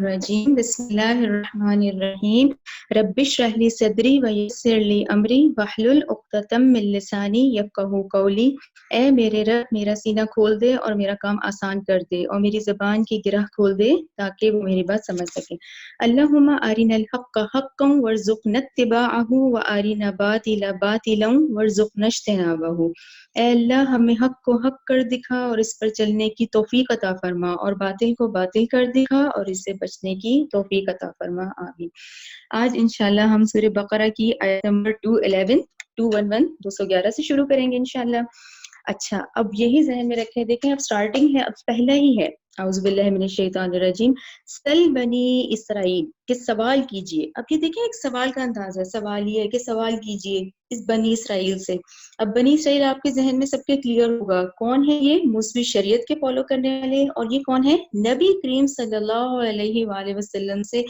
الرجیم بسم اللہ الرحمن الرحیم رب اشرح لی صدری ویسر لی امری واحلل عقدۃ من لسانی یفقہوا قولی۔ اے میرے رب میرا سینہ کھول دے اور میرا کام آسان کر دے اور میری زبان کی گرہ کھول دے تاکہ وہ میری بات سمجھ سکے۔ اللہم ارنا الحق حقا وارزقنا اتباعہ وارنا الباطل باطلا وارزقنا اجتنابہ۔ اے اللہ ہمیں حق کو حق کر دکھا اور اس پر چلنے کی توفیق عطا فرما، اور باطل کو باطل کر دکھا اور اس سے بچنے کی توفیق عطا فرما، آمین۔ آج انشاءاللہ ہم سورہ بقرہ کی آیت نمبر 211 سے شروع کریں گے انشاءاللہ۔ اچھا، اب یہی ذہن میں رکھیں، دیکھیں اب سٹارٹنگ ہے، اب پہلا ہی ہے اعوذ باللہ من الشیطان الرجیم، سل بنی اسرائیل کہ سوال کیجئے۔ اب یہ دیکھیں ایک سوال کا انداز ہے، سوال یہ ہے کہ سوال کیجئے اس بنی اسرائیل سے۔ اب بنی اسرائیل آپ کے ذہن میں سب کے کلیئر ہوگا کون ہے، یہ موسوی شریعت کے فالو کرنے والے، اور یہ کون ہے، نبی کریم صلی اللہ علیہ وآلہ وسلم سے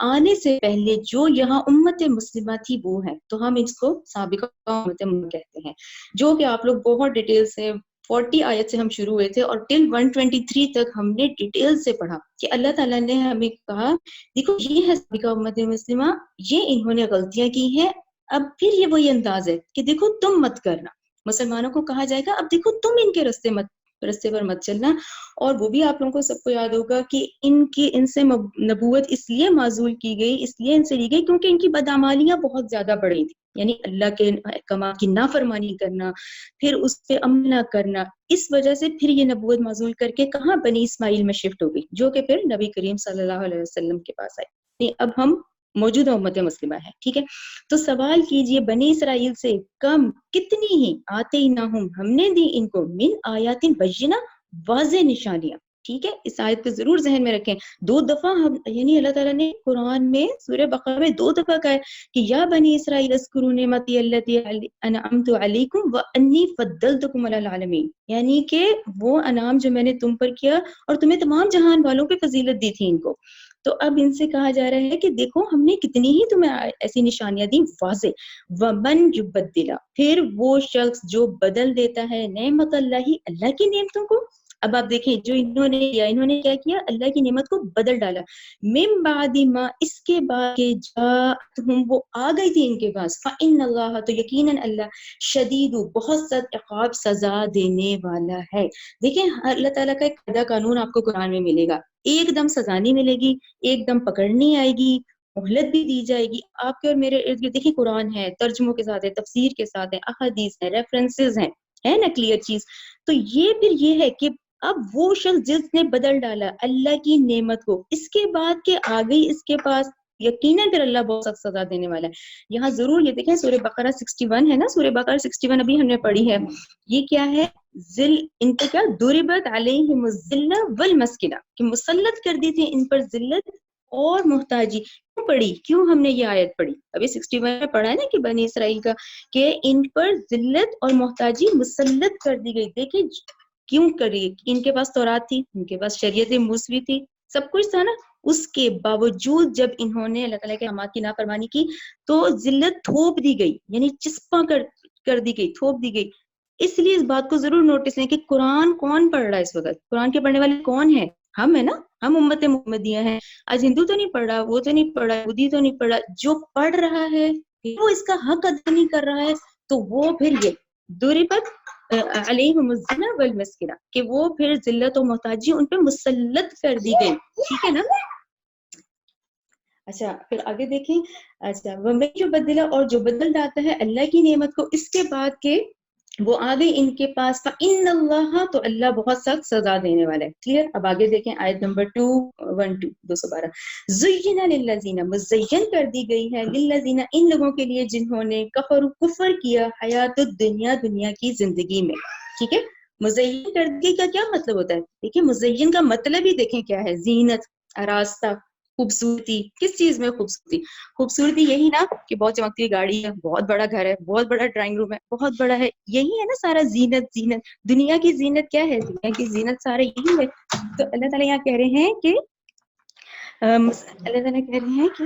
آنے سے پہلے جو یہاں امت مسلمہ تھی وہ ہے، تو ہم اس کو سابقہ امت مسلمہ کہتے ہیں، جو کہ آپ لوگ بہت ڈیٹیل سے 40 آیت سے ہم شروع ہوئے تھے اور ٹل 123 تک ہم نے ڈیٹیل سے پڑھا کہ اللہ تعالیٰ نے ہمیں کہا دیکھو یہ ہے سابقہ امت مسلمہ، یہ انہوں نے غلطیاں کی ہیں۔ اب پھر یہ وہی انداز ہے کہ دیکھو تم مت کرنا، مسلمانوں کو کہا جائے گا اب دیکھو تم ان کے رستے پر مت چلنا۔ اور وہ بھی آپ لوگوں کو سب کو یاد ہوگا کہ ان سے نبوت اس لیے معزول کی گئی، اس لیے ان سے لی گئی کیونکہ ان کی بدعمالیاں بہت زیادہ بڑی تھیں، یعنی اللہ کے احکامات کی نافرمانی کرنا، پھر اس پہ عمل نہ کرنا، اس وجہ سے پھر یہ نبوت معزول کر کے کہاں بنی اسماعیل میں شفٹ ہو گئی، جو کہ پھر نبی کریم صلی اللہ علیہ وسلم کے پاس آئی۔ اب ہم موجودہ امت مسلمہ ہے، ٹھیک ہے۔ تو سوال کیجئے بنی اسرائیل سے، کم کتنی ہی آتے ہی نہ ہوں ہم نے دی ان کو من آیات بینہ واضح نشانیاں، ٹھیک ہے۔ اس آیت کو ضرور ذہن میں رکھیں، 2 دفعہ ہم یعنی اللہ تعالیٰ نے قرآن میں سورہ بقرہ میں 2 دفعہ کہا ہے کہ یا بنی اسرائیل اذکروا نعمتی التی انعمت علیکم وانی فضلتکم علی العالمین، یعنی کہ وہ انعام جو میں نے تم پر کیا اور تمہیں تمام جہان والوں پہ فضیلت دی تھی ان کو۔ تو اب ان سے کہا جا رہا ہے کہ دیکھو ہم نے کتنی ہی تمہیں ایسی نشانیاں دی واضح، ومن یبدلا پھر وہ شخص جو بدل دیتا ہے نعمت اللہ کی نعمتوں کو۔ اب آپ دیکھیں جو انہوں نے کیا کیا، اللہ کی نعمت کو بدل ڈالا، من بعد ما اس کے بعد کہ جاءتہم وہ آ گئی تھی ان کے پاس، فإن اللہ تو یقیناً اللہ شدید بہت سخت عقاب سزا دینے والا ہے۔ دیکھیں اللہ تعالیٰ کا ایک قاعدہ قانون آپ کو قرآن میں ملے گا، ایک دم سزا نہیں ملے گی، ایک دم پکڑنی آئے گی، مہلت بھی دی جائے گی۔ آپ کے اور میرے ارد گرد دیکھیں قرآن ہے، ترجموں کے ساتھ ہے، تفسیر کے ساتھ ہے، احادیث ہے، ریفرنسز ہیں، ہے نا کلیئر چیز۔ تو یہ پھر یہ ہے کہ اب وہ شخص جس نے بدل ڈالا اللہ کی نعمت کو، اس کے بعد کہ آ گئی اس کے پاس، یقیناً پھر اللہ بہت سخت سزا دینے والا ہے۔ یہاں ضرور یہ دیکھیں سورہ بقرہ 61 ہے نا، سورہ بقرہ 61 ابھی ہم نے پڑھی ہے، یہ کیا ہے، ان پہ کیا ضربت علیہم الذلہ والمسکنہ، کہ مسلط کر دی تھی ان پر ذلت اور محتاجی۔ کیوں پڑھی، کیوں ہم نے یہ آیت پڑھی، ابھی 61 میں پڑھا ہے نا کہ بنی اسرائیل کا کہ ان پر ذلت اور محتاجی مسلط کر دی گئی۔ دیکھیں کیوں کری، ان کے پاس تورات تھی، ان کے پاس شریعت موسوی تھی، سب کچھ تھا نا، اس کے باوجود جب انہوں نے اللہ تعالیٰ کے احکامات کی نافرمانی کی تو ذلت تھوپ دی گئی، یعنی چسپاں کر دی گئی، تھوپ دی گئی۔ اس لیے اس بات کو ضرور نوٹس لیں کہ قرآن کون پڑھ رہا ہے اس وقت، قرآن کے پڑھنے والے کون ہیں، ہم ہیں نا، ہم امت محمدیہ ہیں۔ آج ہندو تو نہیں پڑھ رہا، وہ تو نہیں پڑھ رہا، بدھی تو نہیں پڑھ رہا، جو پڑھ رہا ہے وہ اس کا حق ادا نہیں کر رہا ہے، تو وہ پھر یہ ضربت علیہم الذلہ والمسکنہ کہ وہ پھر ذلت و محتاجی ان پہ مسلط کر دی گئی، ٹھیک ہے نا۔ اچھا پھر آگے دیکھیں، اچھا ومن جو بدلا اور جو بدل ڈالتا ہے اللہ کی نعمت کو اس کے بعد کہ وہ آ گئی ان کے پاس، فإن اللہ تو اللہ بہت سخت سزا دینے والا ہے، کلیئر۔ اب آگے دیکھیں آیت نمبر 212 زین للذین مزین کر دی گئی ہے، للذین ان لوگوں کے لیے جنہوں نے کفر کیا، حیات الدنیا دنیا کی زندگی میں، ٹھیک ہے۔ مزین کر دی کا کیا مطلب ہوتا ہے، دیکھیں مزین کا مطلب ہی دیکھیں کیا ہے، زینت، آراستہ، خوبصورتی۔ کس چیز میں خوبصورتی، خوبصورتی یہی نا کہ بہت چمکتی ہوئی گاڑی ہے، بہت بڑا گھر ہے، بہت بڑا ڈرائنگ روم ہے، بہت بڑا ہے، یہی ہے نا سارا زینت۔ زینت دنیا کی زینت کیا ہے، دنیا کی زینت سارا یہی ہے۔ تو اللہ تعالیٰ یہاں کہہ رہے ہیں کہ اللہ تعالیٰ کہہ رہے ہیں کہ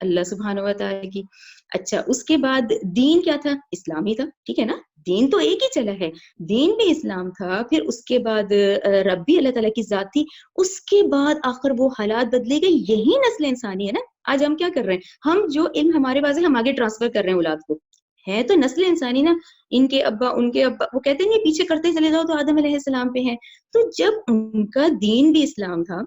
اللہ سبحانہ و تعالیٰ کی. اچھا اس کے بعد دین کیا تھا؟ اسلامی تھا. ٹھیک ہے نا, دین تو ایک ہی چلا ہے, دین بھی اسلام تھا. پھر اس کے بعد رب بھی اللہ تعالیٰ کی ذات تھی. اس کے بعد آخر وہ حالات بدلے گئے, یہی نسل انسانی ہے نا. آج ہم کیا کر رہے ہیں, ہم جو علم ہمارے پاس ہے ہم آگے ٹرانسفر کر رہے ہیں اولاد کو. ہے تو نسل انسانی نا, ان کے ابا ان کے ابا, وہ کہتے ہیں یہ پیچھے کرتے چلے جاؤ تو آدم علیہ السلام پہ ہیں. تو جب ان کا دین بھی اسلام تھا,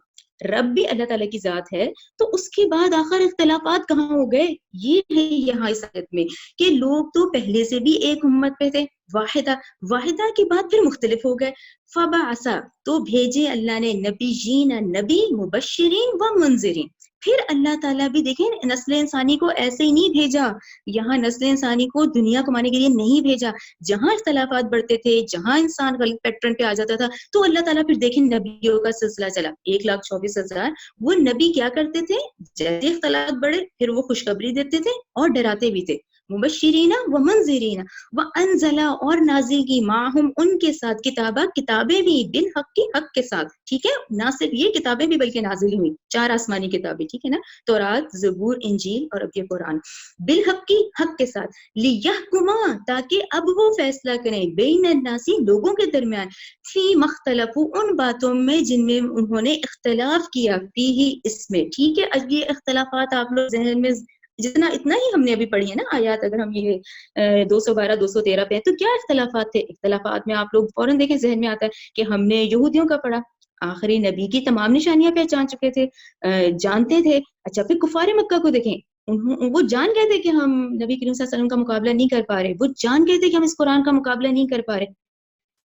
رب بھی اللہ تعالیٰ کی ذات ہے, تو اس کے بعد آخر اختلافات کہاں ہو گئے؟ یہ ہے یہاں اس آیت میں کہ لوگ تو پہلے سے بھی ایک امت پہ تھے, واحدہ. واحدہ کے بعد پھر مختلف ہو گئے. فبعث, تو بھیجے اللہ نے نبیین, نبی, مبشرین و منذرین. پھر اللہ تعالیٰ بھی دیکھیں نسل انسانی کو ایسے ہی نہیں بھیجا, یہاں نسل انسانی کو دنیا کمانے کے لیے نہیں بھیجا. جہاں اختلافات بڑھتے تھے, جہاں انسان غلط پیٹرن پہ آ جاتا تھا, تو اللہ تعالیٰ پھر دیکھیں نبیوں کا سلسلہ چلا. 1,24,000 وہ نبی کیا کرتے تھے؟ جیسے اختلافات بڑھے پھر وہ خوشخبری دیتے تھے اور ڈراتے بھی تھے. مبشرین و منذرین وانزل, اور نازل کی, معہم ان کے ساتھ, کتابہ کتابیں بھی, بالحق کی حق کے ساتھ. ٹھیک ہے, نہ صرف یہ کتابیں بھی بلکہ نازل ہوئی 4 آسمانی کتابیں. ٹھیک ہے نا, تورات, زبور, انجیل اور اب یہ قرآن, بالحق کی حق کے ساتھ. لیحکما, تاکہ اب وہ فیصلہ کریں, بین الناس, لوگوں کے درمیان, فی مختلفو, ان باتوں میں جن میں انہوں نے اختلاف کیا, فی ہی, اس میں. ٹھیک ہے, اب یہ اختلافات آپ لوگ ذہن میں جتنا اتنا ہی ہم نے ابھی پڑھی ہے نا آیات, اگر ہم یہ 212 213 پہ ہیں تو کیا اختلافات تھے؟ اختلافات میں آپ لوگ فوراً دیکھیں ذہن میں آتا ہے کہ ہم نے یہودیوں کا پڑھا, آخری نبی کی تمام نشانیاں پہچان چکے تھے, جانتے تھے. اچھا پھر کفار مکہ کو دیکھیں, وہ جان گئے تھے کہ ہم نبی کریم صلی اللہ علیہ وسلم کا مقابلہ نہیں کر پا رہے, وہ جان گئے تھے کہ ہم اس قرآن کا مقابلہ نہیں کر پا رہے,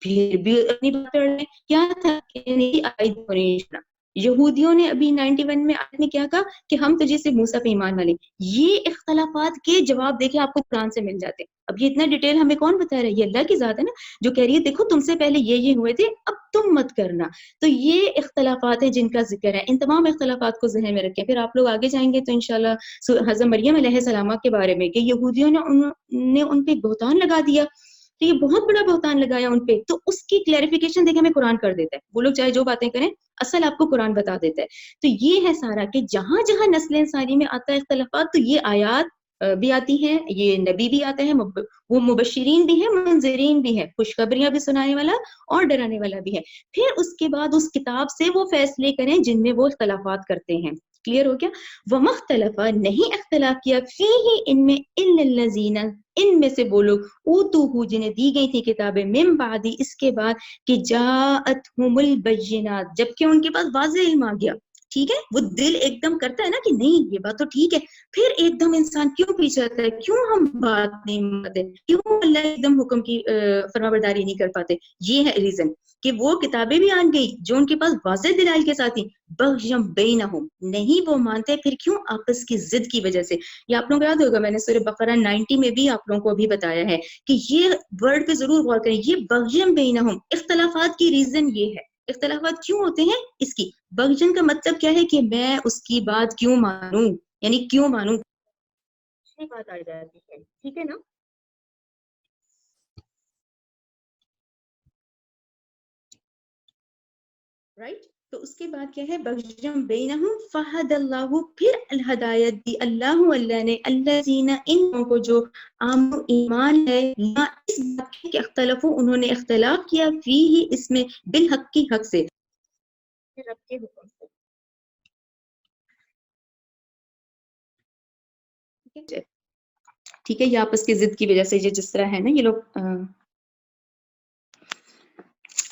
پھر بھی اپنی بات کر رہے. کیا تھا کہ نہیں, یہودیوں نے ابھی 91 میں آیت میں کیا کہا کہ ہم تجھے سے موسیٰ پہ ایمان نہ لیں. یہ اختلافات کے جواب دیکھیں آپ کو قرآن سے مل جاتے ہیں. اب یہ اتنا ڈیٹیل ہمیں کون بتا رہا ہے؟ یہ اللہ کی ذات ہے نا, جو کہہ رہی ہے دیکھو تم سے پہلے یہ ہوئے تھے, اب تم مت کرنا. تو یہ اختلافات ہیں جن کا ذکر ہے, ان تمام اختلافات کو ذہن میں رکھیں. پھر آپ لوگ آگے جائیں گے تو انشاءاللہ حضرت مریم علیہ السلام کے بارے میں کہ یہودیوں نے ان پہ بہتان لگا دیا, تو یہ بہت بڑا بہتان لگایا ان پہ. تو اس کی کلیریفیکیشن دیکھیں ہمیں قرآن کر دیتا ہے. وہ لوگ چاہے جو باتیں کریں, اصل آپ کو قرآن بتا دیتا ہے. تو یہ ہے سارا کہ جہاں جہاں نسل انسانی میں آتا ہے اختلافات, تو یہ آیات بھی آتی ہیں, یہ نبی بھی آتے ہیں, وہ مبشرین بھی ہیں, منذرین بھی ہیں, خوشخبریاں بھی سنانے والا اور ڈرانے والا بھی ہے. پھر اس کے بعد اس کتاب سے وہ فیصلے کریں جن میں وہ اختلافات کرتے ہیں. کلیئر ہو گیا؟ وَمَخْتَلَفَ, نہیں اختلاف کیا, فِيهِ, ان میں, إِلَّا الَّذِينَ, ان میں سے وہ لوگ, اوتوہ, جنہیں دی گئی تھی کتابیں, من بعد, اس کے بعد, کہ جاءتہم البینات, جبکہ ان کے پاس واضح علم آ گیا. ٹھیک ہے, وہ دل ایک دم کرتا ہے نا کہ نہیں یہ بات تو ٹھیک ہے, پھر ایک دم انسان کیوں پیچھے آتا ہے, کیوں ہم بات نہیں مانتے, کیوں اللہ ایک دم حکم کی فرمانبرداری نہیں کر پاتے. یہ ہے ریزن کہ وہ کتابیں بھی آن گئی جو ان کے پاس واضح دلائل کے ساتھ تھی, بغیم بینہم, نہیں وہ مانتے, پھر کیوں؟ آپس کی ضد کی وجہ سے. یہ آپ لوگوں کو یاد ہوگا, میں نے سورہ بقرہ 90 میں بھی آپ لوگوں کو ابھی بتایا ہے کہ یہ ورڈ پہ ضرور غور کریں, یہ بغیم بینہم, اختلافات کی ریزن یہ ہے. اختلافات کیوں ہوتے ہیں؟ اس کی بغین کا مطلب کیا ہے کہ میں اس کی بات کیوں مانوں, یعنی کیوں مانوں, یہ بات آ جاتی ہے. ٹھیک ہے نا, رائٹ. تو اس کے بعد کیا ہے؟ بغیم بینہم فہد اللہ, پھر ہدایت دی اللہ, اللہ نے, الذین, ان لوگوں کو جو آمنوا, ایمان ہے, لا, اس بات کے کہ اختلفوا, انہوں نے اختلاف کیا, فیہ, اس میں, بالحق کی حق سے, رب کے حکم سے. ٹھیک ہے, یہ آپس کی ضد کی وجہ سے, یہ جس طرح ہے نا یہ لوگ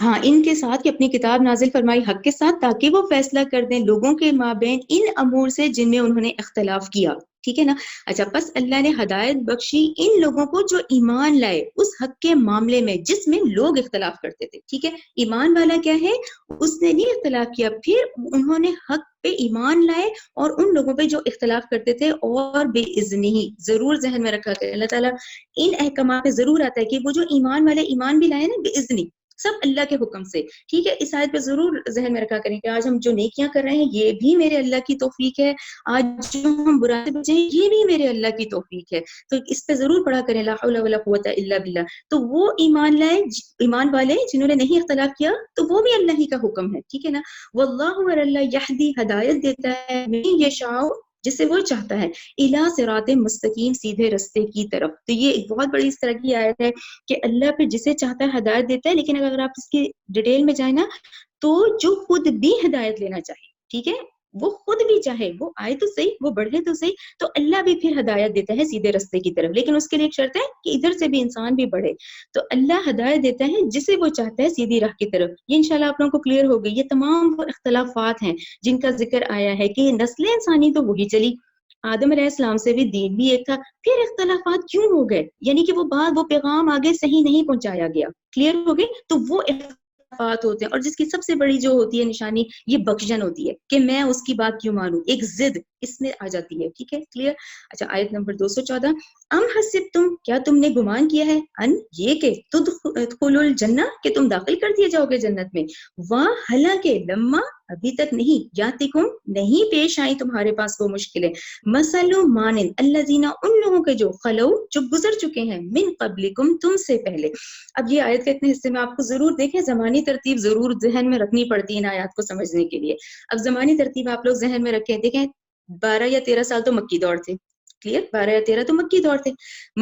ہاں, ان کے ساتھ کہ اپنی کتاب نازل فرمائی حق کے ساتھ, تاکہ وہ فیصلہ کر دیں لوگوں کے مابین ان امور سے جن میں انہوں نے اختلاف کیا. ٹھیک ہے نا. اچھا, بس اللہ نے ہدایت بخشی ان لوگوں کو جو ایمان لائے اس حق کے معاملے میں جس میں لوگ اختلاف کرتے تھے. ٹھیک ہے, ایمان والا کیا ہے, اس نے نہیں اختلاف کیا, پھر انہوں نے حق پہ ایمان لائے, اور ان لوگوں پہ جو اختلاف کرتے تھے, اور بے اذنی, ضرور ذہن میں رکھا کہ اللہ تعالیٰ ان احکامات پہ ضرور آتا ہے کہ وہ جو ایمان والے ایمان بھی لائے نا بے اذنی, سب اللہ کے حکم سے. ٹھیک ہے, اس آیت پہ ضرور ذہن میں رکھا کریں کہ آج ہم جو نیکیاں کر رہے ہیں یہ بھی میرے اللہ کی توفیق ہے, آج جو ہم برائی سے بچیں یہ بھی میرے اللہ کی توفیق ہے. تو اس پہ ضرور پڑھا کریں لا حول ولا قوت الا باللہ. تو وہ ایمان لائے, ایمان والے جنہوں نے نہیں اختلاف کیا, تو وہ بھی اللہ ہی کا حکم ہے. ٹھیک ہے نا. واللہ, اور اللہ, یہدی, ہدایت دیتا ہے, من یشاء, جسے وہ چاہتا ہے، الا صراط مستقیم، سیدھے رستے کی طرف. تو یہ ایک بہت بڑی اس طرح کی آیت ہے کہ اللہ پہ جسے چاہتا ہے ہدایت دیتا ہے، لیکن اگر آپ اس کی ڈیٹیل میں جائیں نا تو جو خود بھی ہدایت لینا چاہے، ٹھیک ہے، وہ خود بھی چاہے، وہ آئے تو صحیح، وہ بڑھے تو صحیح، تو اللہ بھی پھر ہدایت دیتا ہے سیدھے رستے کی طرف، لیکن اس کے لیے ایک شرط ہے کہ ادھر سے بھی انسان بھی بڑھے. تو اللہ ہدایت دیتا ہے جسے وہ چاہتا ہے سیدھی راہ کی طرف. یہ انشاءاللہ آپ لوگوں کو کلیئر ہو گئی. یہ تمام وہ اختلافات ہیں جن کا ذکر آیا ہے کہ نسل انسانی تو وہی چلی، آدم علیہ السلام سے بھی دین بھی ایک تھا، پھر اختلافات کیوں ہو گئے؟ یعنی کہ وہ بات، وہ پیغام آگے صحیح نہیں پہنچایا گیا. کلیئر ہو گئی؟ تو وہ اختلافات ہوتے ہیں، اور جس کی سب سے بڑی جو ہوتی ہے نشانی، یہ بخشن ہوتی ہے کہ میں اس کی بات کیوں مانوں، ایک ضد اس میں آ جاتی ہے. ٹھیک ہے، کلیئر؟ اچھا، آیت نمبر 214. ام حسبتم، کیا تم نے گمان کیا ہے، ان یہ کہ تدخلوا الجنہ، کہ تم داخل کر دیے جاؤ گے جنت میں، حالانکہ لما ابھی تک نہیں، یاتکم نہیں پیش آئی تمہارے پاس وہ مشکلیں، مثل مانند الذین، ان لوگوں کے جو خلو، جو گزر چکے ہیں، من قبلکم، تم سے پہلے. اب یہ آیت کے اتنے حصے میں آپ کو ضرور دیکھیں، زمانی ترتیب ضرور ذہن میں رکھنی پڑتی ہے ان آیات کو سمجھنے کے لیے. اب زمانی ترتیب آپ لوگ ذہن میں رکھیں، دیکھیں 12 یا 13 سال تو مکی دور تھے. کلیئر؟ 12 یا 13 تو مکی دور تھے.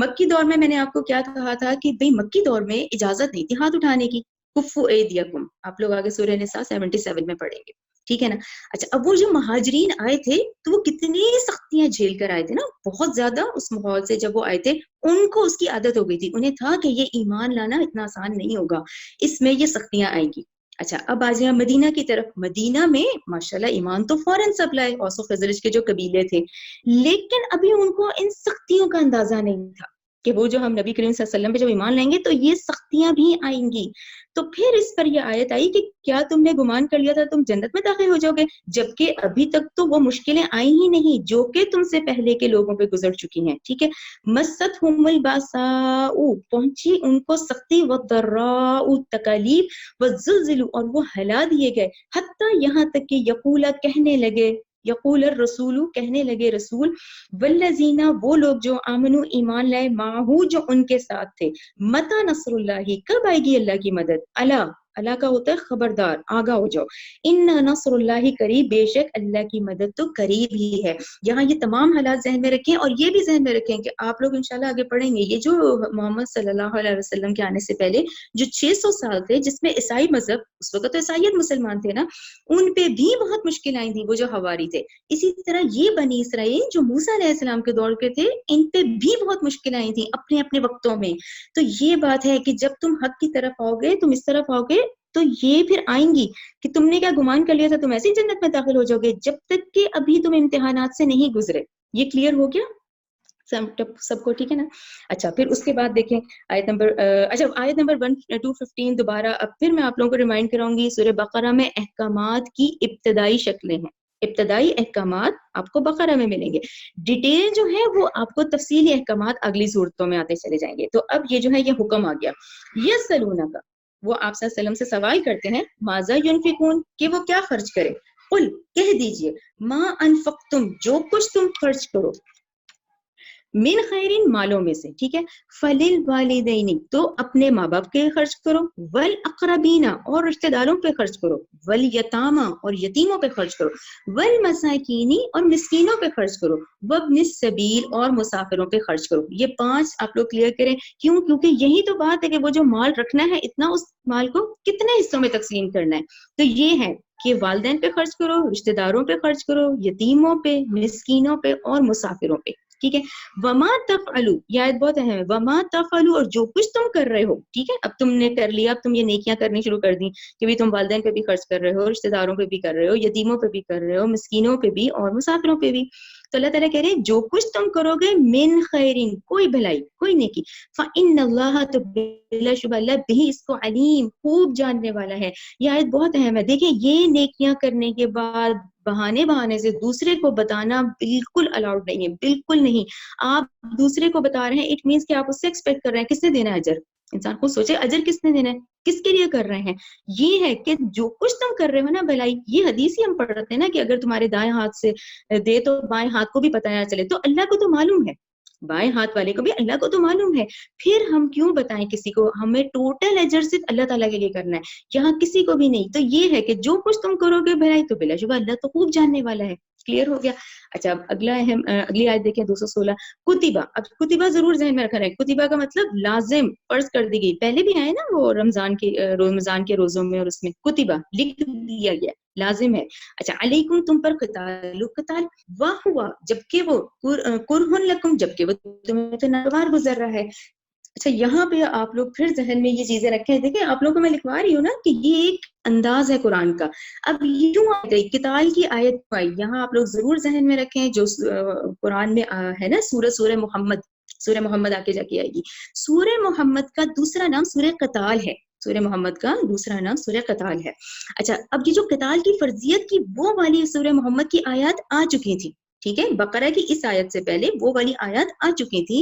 مکی دور میں نے آپ کو کیا کہا تھا کہ بھئی مکی دور میں اجازت نہیں تھی ہاتھ اٹھانے کی. کفو ایدیکم، آپ لوگ آگے سورہ نساء 77 میں پڑھیں گے. ٹھیک ہے نا؟ اچھا، اب وہ جو مہاجرین آئے تھے تو وہ کتنی سختیاں جھیل کر آئے تھے نا، بہت زیادہ. اس ماحول سے جب وہ آئے تھے ان کو اس کی عادت ہو گئی تھی، انہیں تھا کہ یہ ایمان لانا اتنا آسان نہیں ہوگا، اس میں یہ سختیاں آئیں گی. اچھا، اب آ جائیں مدینہ کی طرف. مدینہ میں ماشاءاللہ ایمان تو فوراً سب لائے، اوس و خزرج کے جو قبیلے تھے، لیکن ابھی ان کو ان سختیوں کا اندازہ نہیں تھا کہ وہ جو ہم نبی کریم صلی اللہ علیہ وسلم پہ جب ایمان لائیں گے تو یہ سختیاں بھی آئیں گی. تو پھر اس پر یہ آیت آئی کہ کیا تم نے گمان کر لیا تھا تم جنت میں داخل ہو جاؤ گے، جبکہ ابھی تک تو وہ مشکلیں آئی ہی نہیں جو کہ تم سے پہلے کے لوگوں پہ گزر چکی ہیں. ٹھیک ہے، مستہم الباساء، پہنچی ان کو سختی، والضراء، تکالیف، والزلزلوا، اور وہ ہلا دیے گئے، حتی یہاں تک کہ یقولا، کہنے لگے، یقول الرسول، کہنے لگے رسول، والذین، وہ لوگ جو آمنو، ایمان لائے، معہو، جو ان کے ساتھ تھے، متی نصر اللہ، کب آئے گی اللہ کی مدد، الا، اللہ کا ہوتا ہے خبردار، آگاہ ہو جاؤ، ان نصر اللہ قریب، بے شک اللہ کی مدد تو قریب ہی ہے. یہاں یہ تمام حالات ذہن میں رکھیں، اور یہ بھی ذہن میں رکھیں کہ آپ لوگ انشاءاللہ آگے پڑھیں گے، یہ جو محمد صلی اللہ علیہ وسلم کے آنے سے پہلے جو 600 سال تھے، جس میں عیسائی مذہب، اس وقت تو عیسائیت مسلمان تھے نا، ان پہ بھی بہت مشکل آئی تھی، وہ جو حواری تھے. اسی طرح یہ بنی اسرائیل جو موسیٰ علیہ السلام کے دور کے تھے، ان پہ بھی بہت مشکل آئی تھیں اپنے اپنے وقتوں میں. تو یہ بات ہے کہ جب تم حق کی طرف آؤ گے، تم اس طرف آؤ گے، تو یہ پھر آئیں گی کہ تم نے کیا گمان کر لیا تھا تم ایسے ہی جنت میں داخل ہو جاؤ گے، جب تک کہ ابھی تم امتحانات سے نہیں گزرے. یہ کلیئر ہو گیا سب کو؟ ٹھیک ہے نا؟ اچھا، پھر اس کے بعد دیکھیں آیت نمبر 215 دوبارہ. اب پھر میں آپ لوگوں کو ریمائنڈ کراؤں گی، سورہ بقرہ میں احکامات کی ابتدائی شکلیں ہیں، ابتدائی احکامات آپ کو بقرہ میں ملیں گے، ڈیٹیل جو ہے وہ آپ کو تفصیلی احکامات اگلی صورتوں میں آتے چلے جائیں گے. تو اب یہ جو ہے یہ حکم آ گیا، یسألونک، وہ آپ صلی اللہ علیہ وسلم سے سوال کرتے ہیں، ماذا ینفقون، کہ وہ کیا خرچ کریں. قل، کہہ دیجئے، ما انفقتم، جو کچھ تم خرچ کرو، من خیرین، مالوں میں سے، ٹھیک ہے، فللوالدین، تو اپنے ماں باپ کے خرچ کرو، والاقربین، اور رشتہ داروں پہ خرچ کرو، والیتاما، اور یتیموں پہ خرچ کرو، والمساکین، اور مسکینوں پہ خرچ کرو، وابن السبیل، اور مسافروں پہ خرچ کرو. یہ 5 آپ لوگ کلیئر کریں. کیوں؟ کیونکہ یہی تو بات ہے کہ وہ جو مال رکھنا ہے اتنا، اس مال کو کتنے حصوں میں تقسیم کرنا ہے. تو یہ ہے کہ والدین پہ خرچ کرو، رشتہ داروں پہ خرچ کرو، یتیموں پہ، مسکینوں پہ، اور مسافروں پہ. ٹھیک ہے، وما تفعلوا، یہ آیت بہت اہم ہے، وما تفعلوا، اور جو کچھ تم کر رہے ہو. ٹھیک ہے، اب تم نے کر لیا، اب تم یہ نیکیاں کرنی شروع کر دی کہ بھی تم والدین پہ بھی خرچ کر رہے ہو، رشتہ داروں پہ بھی کر رہے ہو، یتیموں پہ بھی کر رہے ہو، مسکینوں پہ بھی، اور مسافروں پہ بھی. تو اللہ تعالیٰ کہہ رہے ہیں جو کچھ تم کرو گے، من خیرین، کوئی بھلائی، کوئی نیکی، فإن اللہ، تو بلا شبہ اللہ، بھی اس کو علیم، خوب جاننے والا ہے. یہ آیت بہت اہم ہے. دیکھیں، یہ نیکیاں کرنے کے بعد بہانے سے دوسرے کو بتانا بالکل الاؤڈ نہیں ہے، بالکل نہیں. آپ دوسرے کو بتا رہے ہیں، اٹ مینس کہ آپ اس سے ایکسپیکٹ کر رہے ہیں، کس نے دینا ہے اجر؟ انسان خود سوچے اجر کس نے دینا ہے، کس کے لیے کر رہے ہیں. یہ ہے کہ جو کچھ تم کر رہے ہو نا بھلائی، یہ حدیث ہی ہم پڑھ رہے ہیں نا کہ اگر تمہارے دائیں ہاتھ سے دے تو بائیں ہاتھ کو بھی پتہ نہ چلے. تو اللہ کو تو معلوم ہے بائیں ہاتھ والے کو بھی اللہ کو تو معلوم ہے، پھر ہم کیوں بتائیں کسی کو؟ ہمیں ٹوٹل اجر صرف اللہ تعالیٰ کے لیے کرنا ہے، یہاں کسی کو بھی نہیں. تو یہ ہے کہ جو کچھ تم کرو گے بھائی تو بلا شبہ اللہ تو خوب جاننے والا ہے. کلیئر ہو گیا؟ اچھا اب اگلا اگلی آیت دیکھیں 216. کتبہ. اب کتبہ ضرور ذہن میں رکھنا ہے. کتبہ کا مطلب لازم، فرض کر دی گئی. پہلے بھی آئے نا وہ رمضان کے روزوں میں، اور اس میں کتبہ لکھ دیا گیا، لازم ہے. اچھا علیکم، تم پر قتال واہ ہوا، جبکہ وہ کرہن لکم، جبکہ وہ تمہیں تو ناگوار گزر رہا ہے. اچھا یہاں پہ آپ لوگ پھر ذہن میں یہ چیزیں رکھیں. دیکھیں آپ لوگوں کو میں لکھوا رہی ہوں نا کہ یہ ایک انداز ہے قرآن کا. اب یہ کیوں آ گئی قتال کی آیت آئی، یہاں آپ لوگ ضرور ذہن میں رکھیں. جو قرآن میں ہے نا سورہ محمد، سورہ محمد آگے جا کے آئے گی. سورہ محمد کا دوسرا نام سورہ قتال ہے. سورہ محمد کا دوسرا نام سورہ قتال ہے. اچھا اب یہ جو قتال کی فرضیت کی وہ والی سورہ محمد کی آیات آ چکی تھی، ٹھیک ہے، بقرہ کی اس آیت سے پہلے وہ والی آیات آ چکی تھی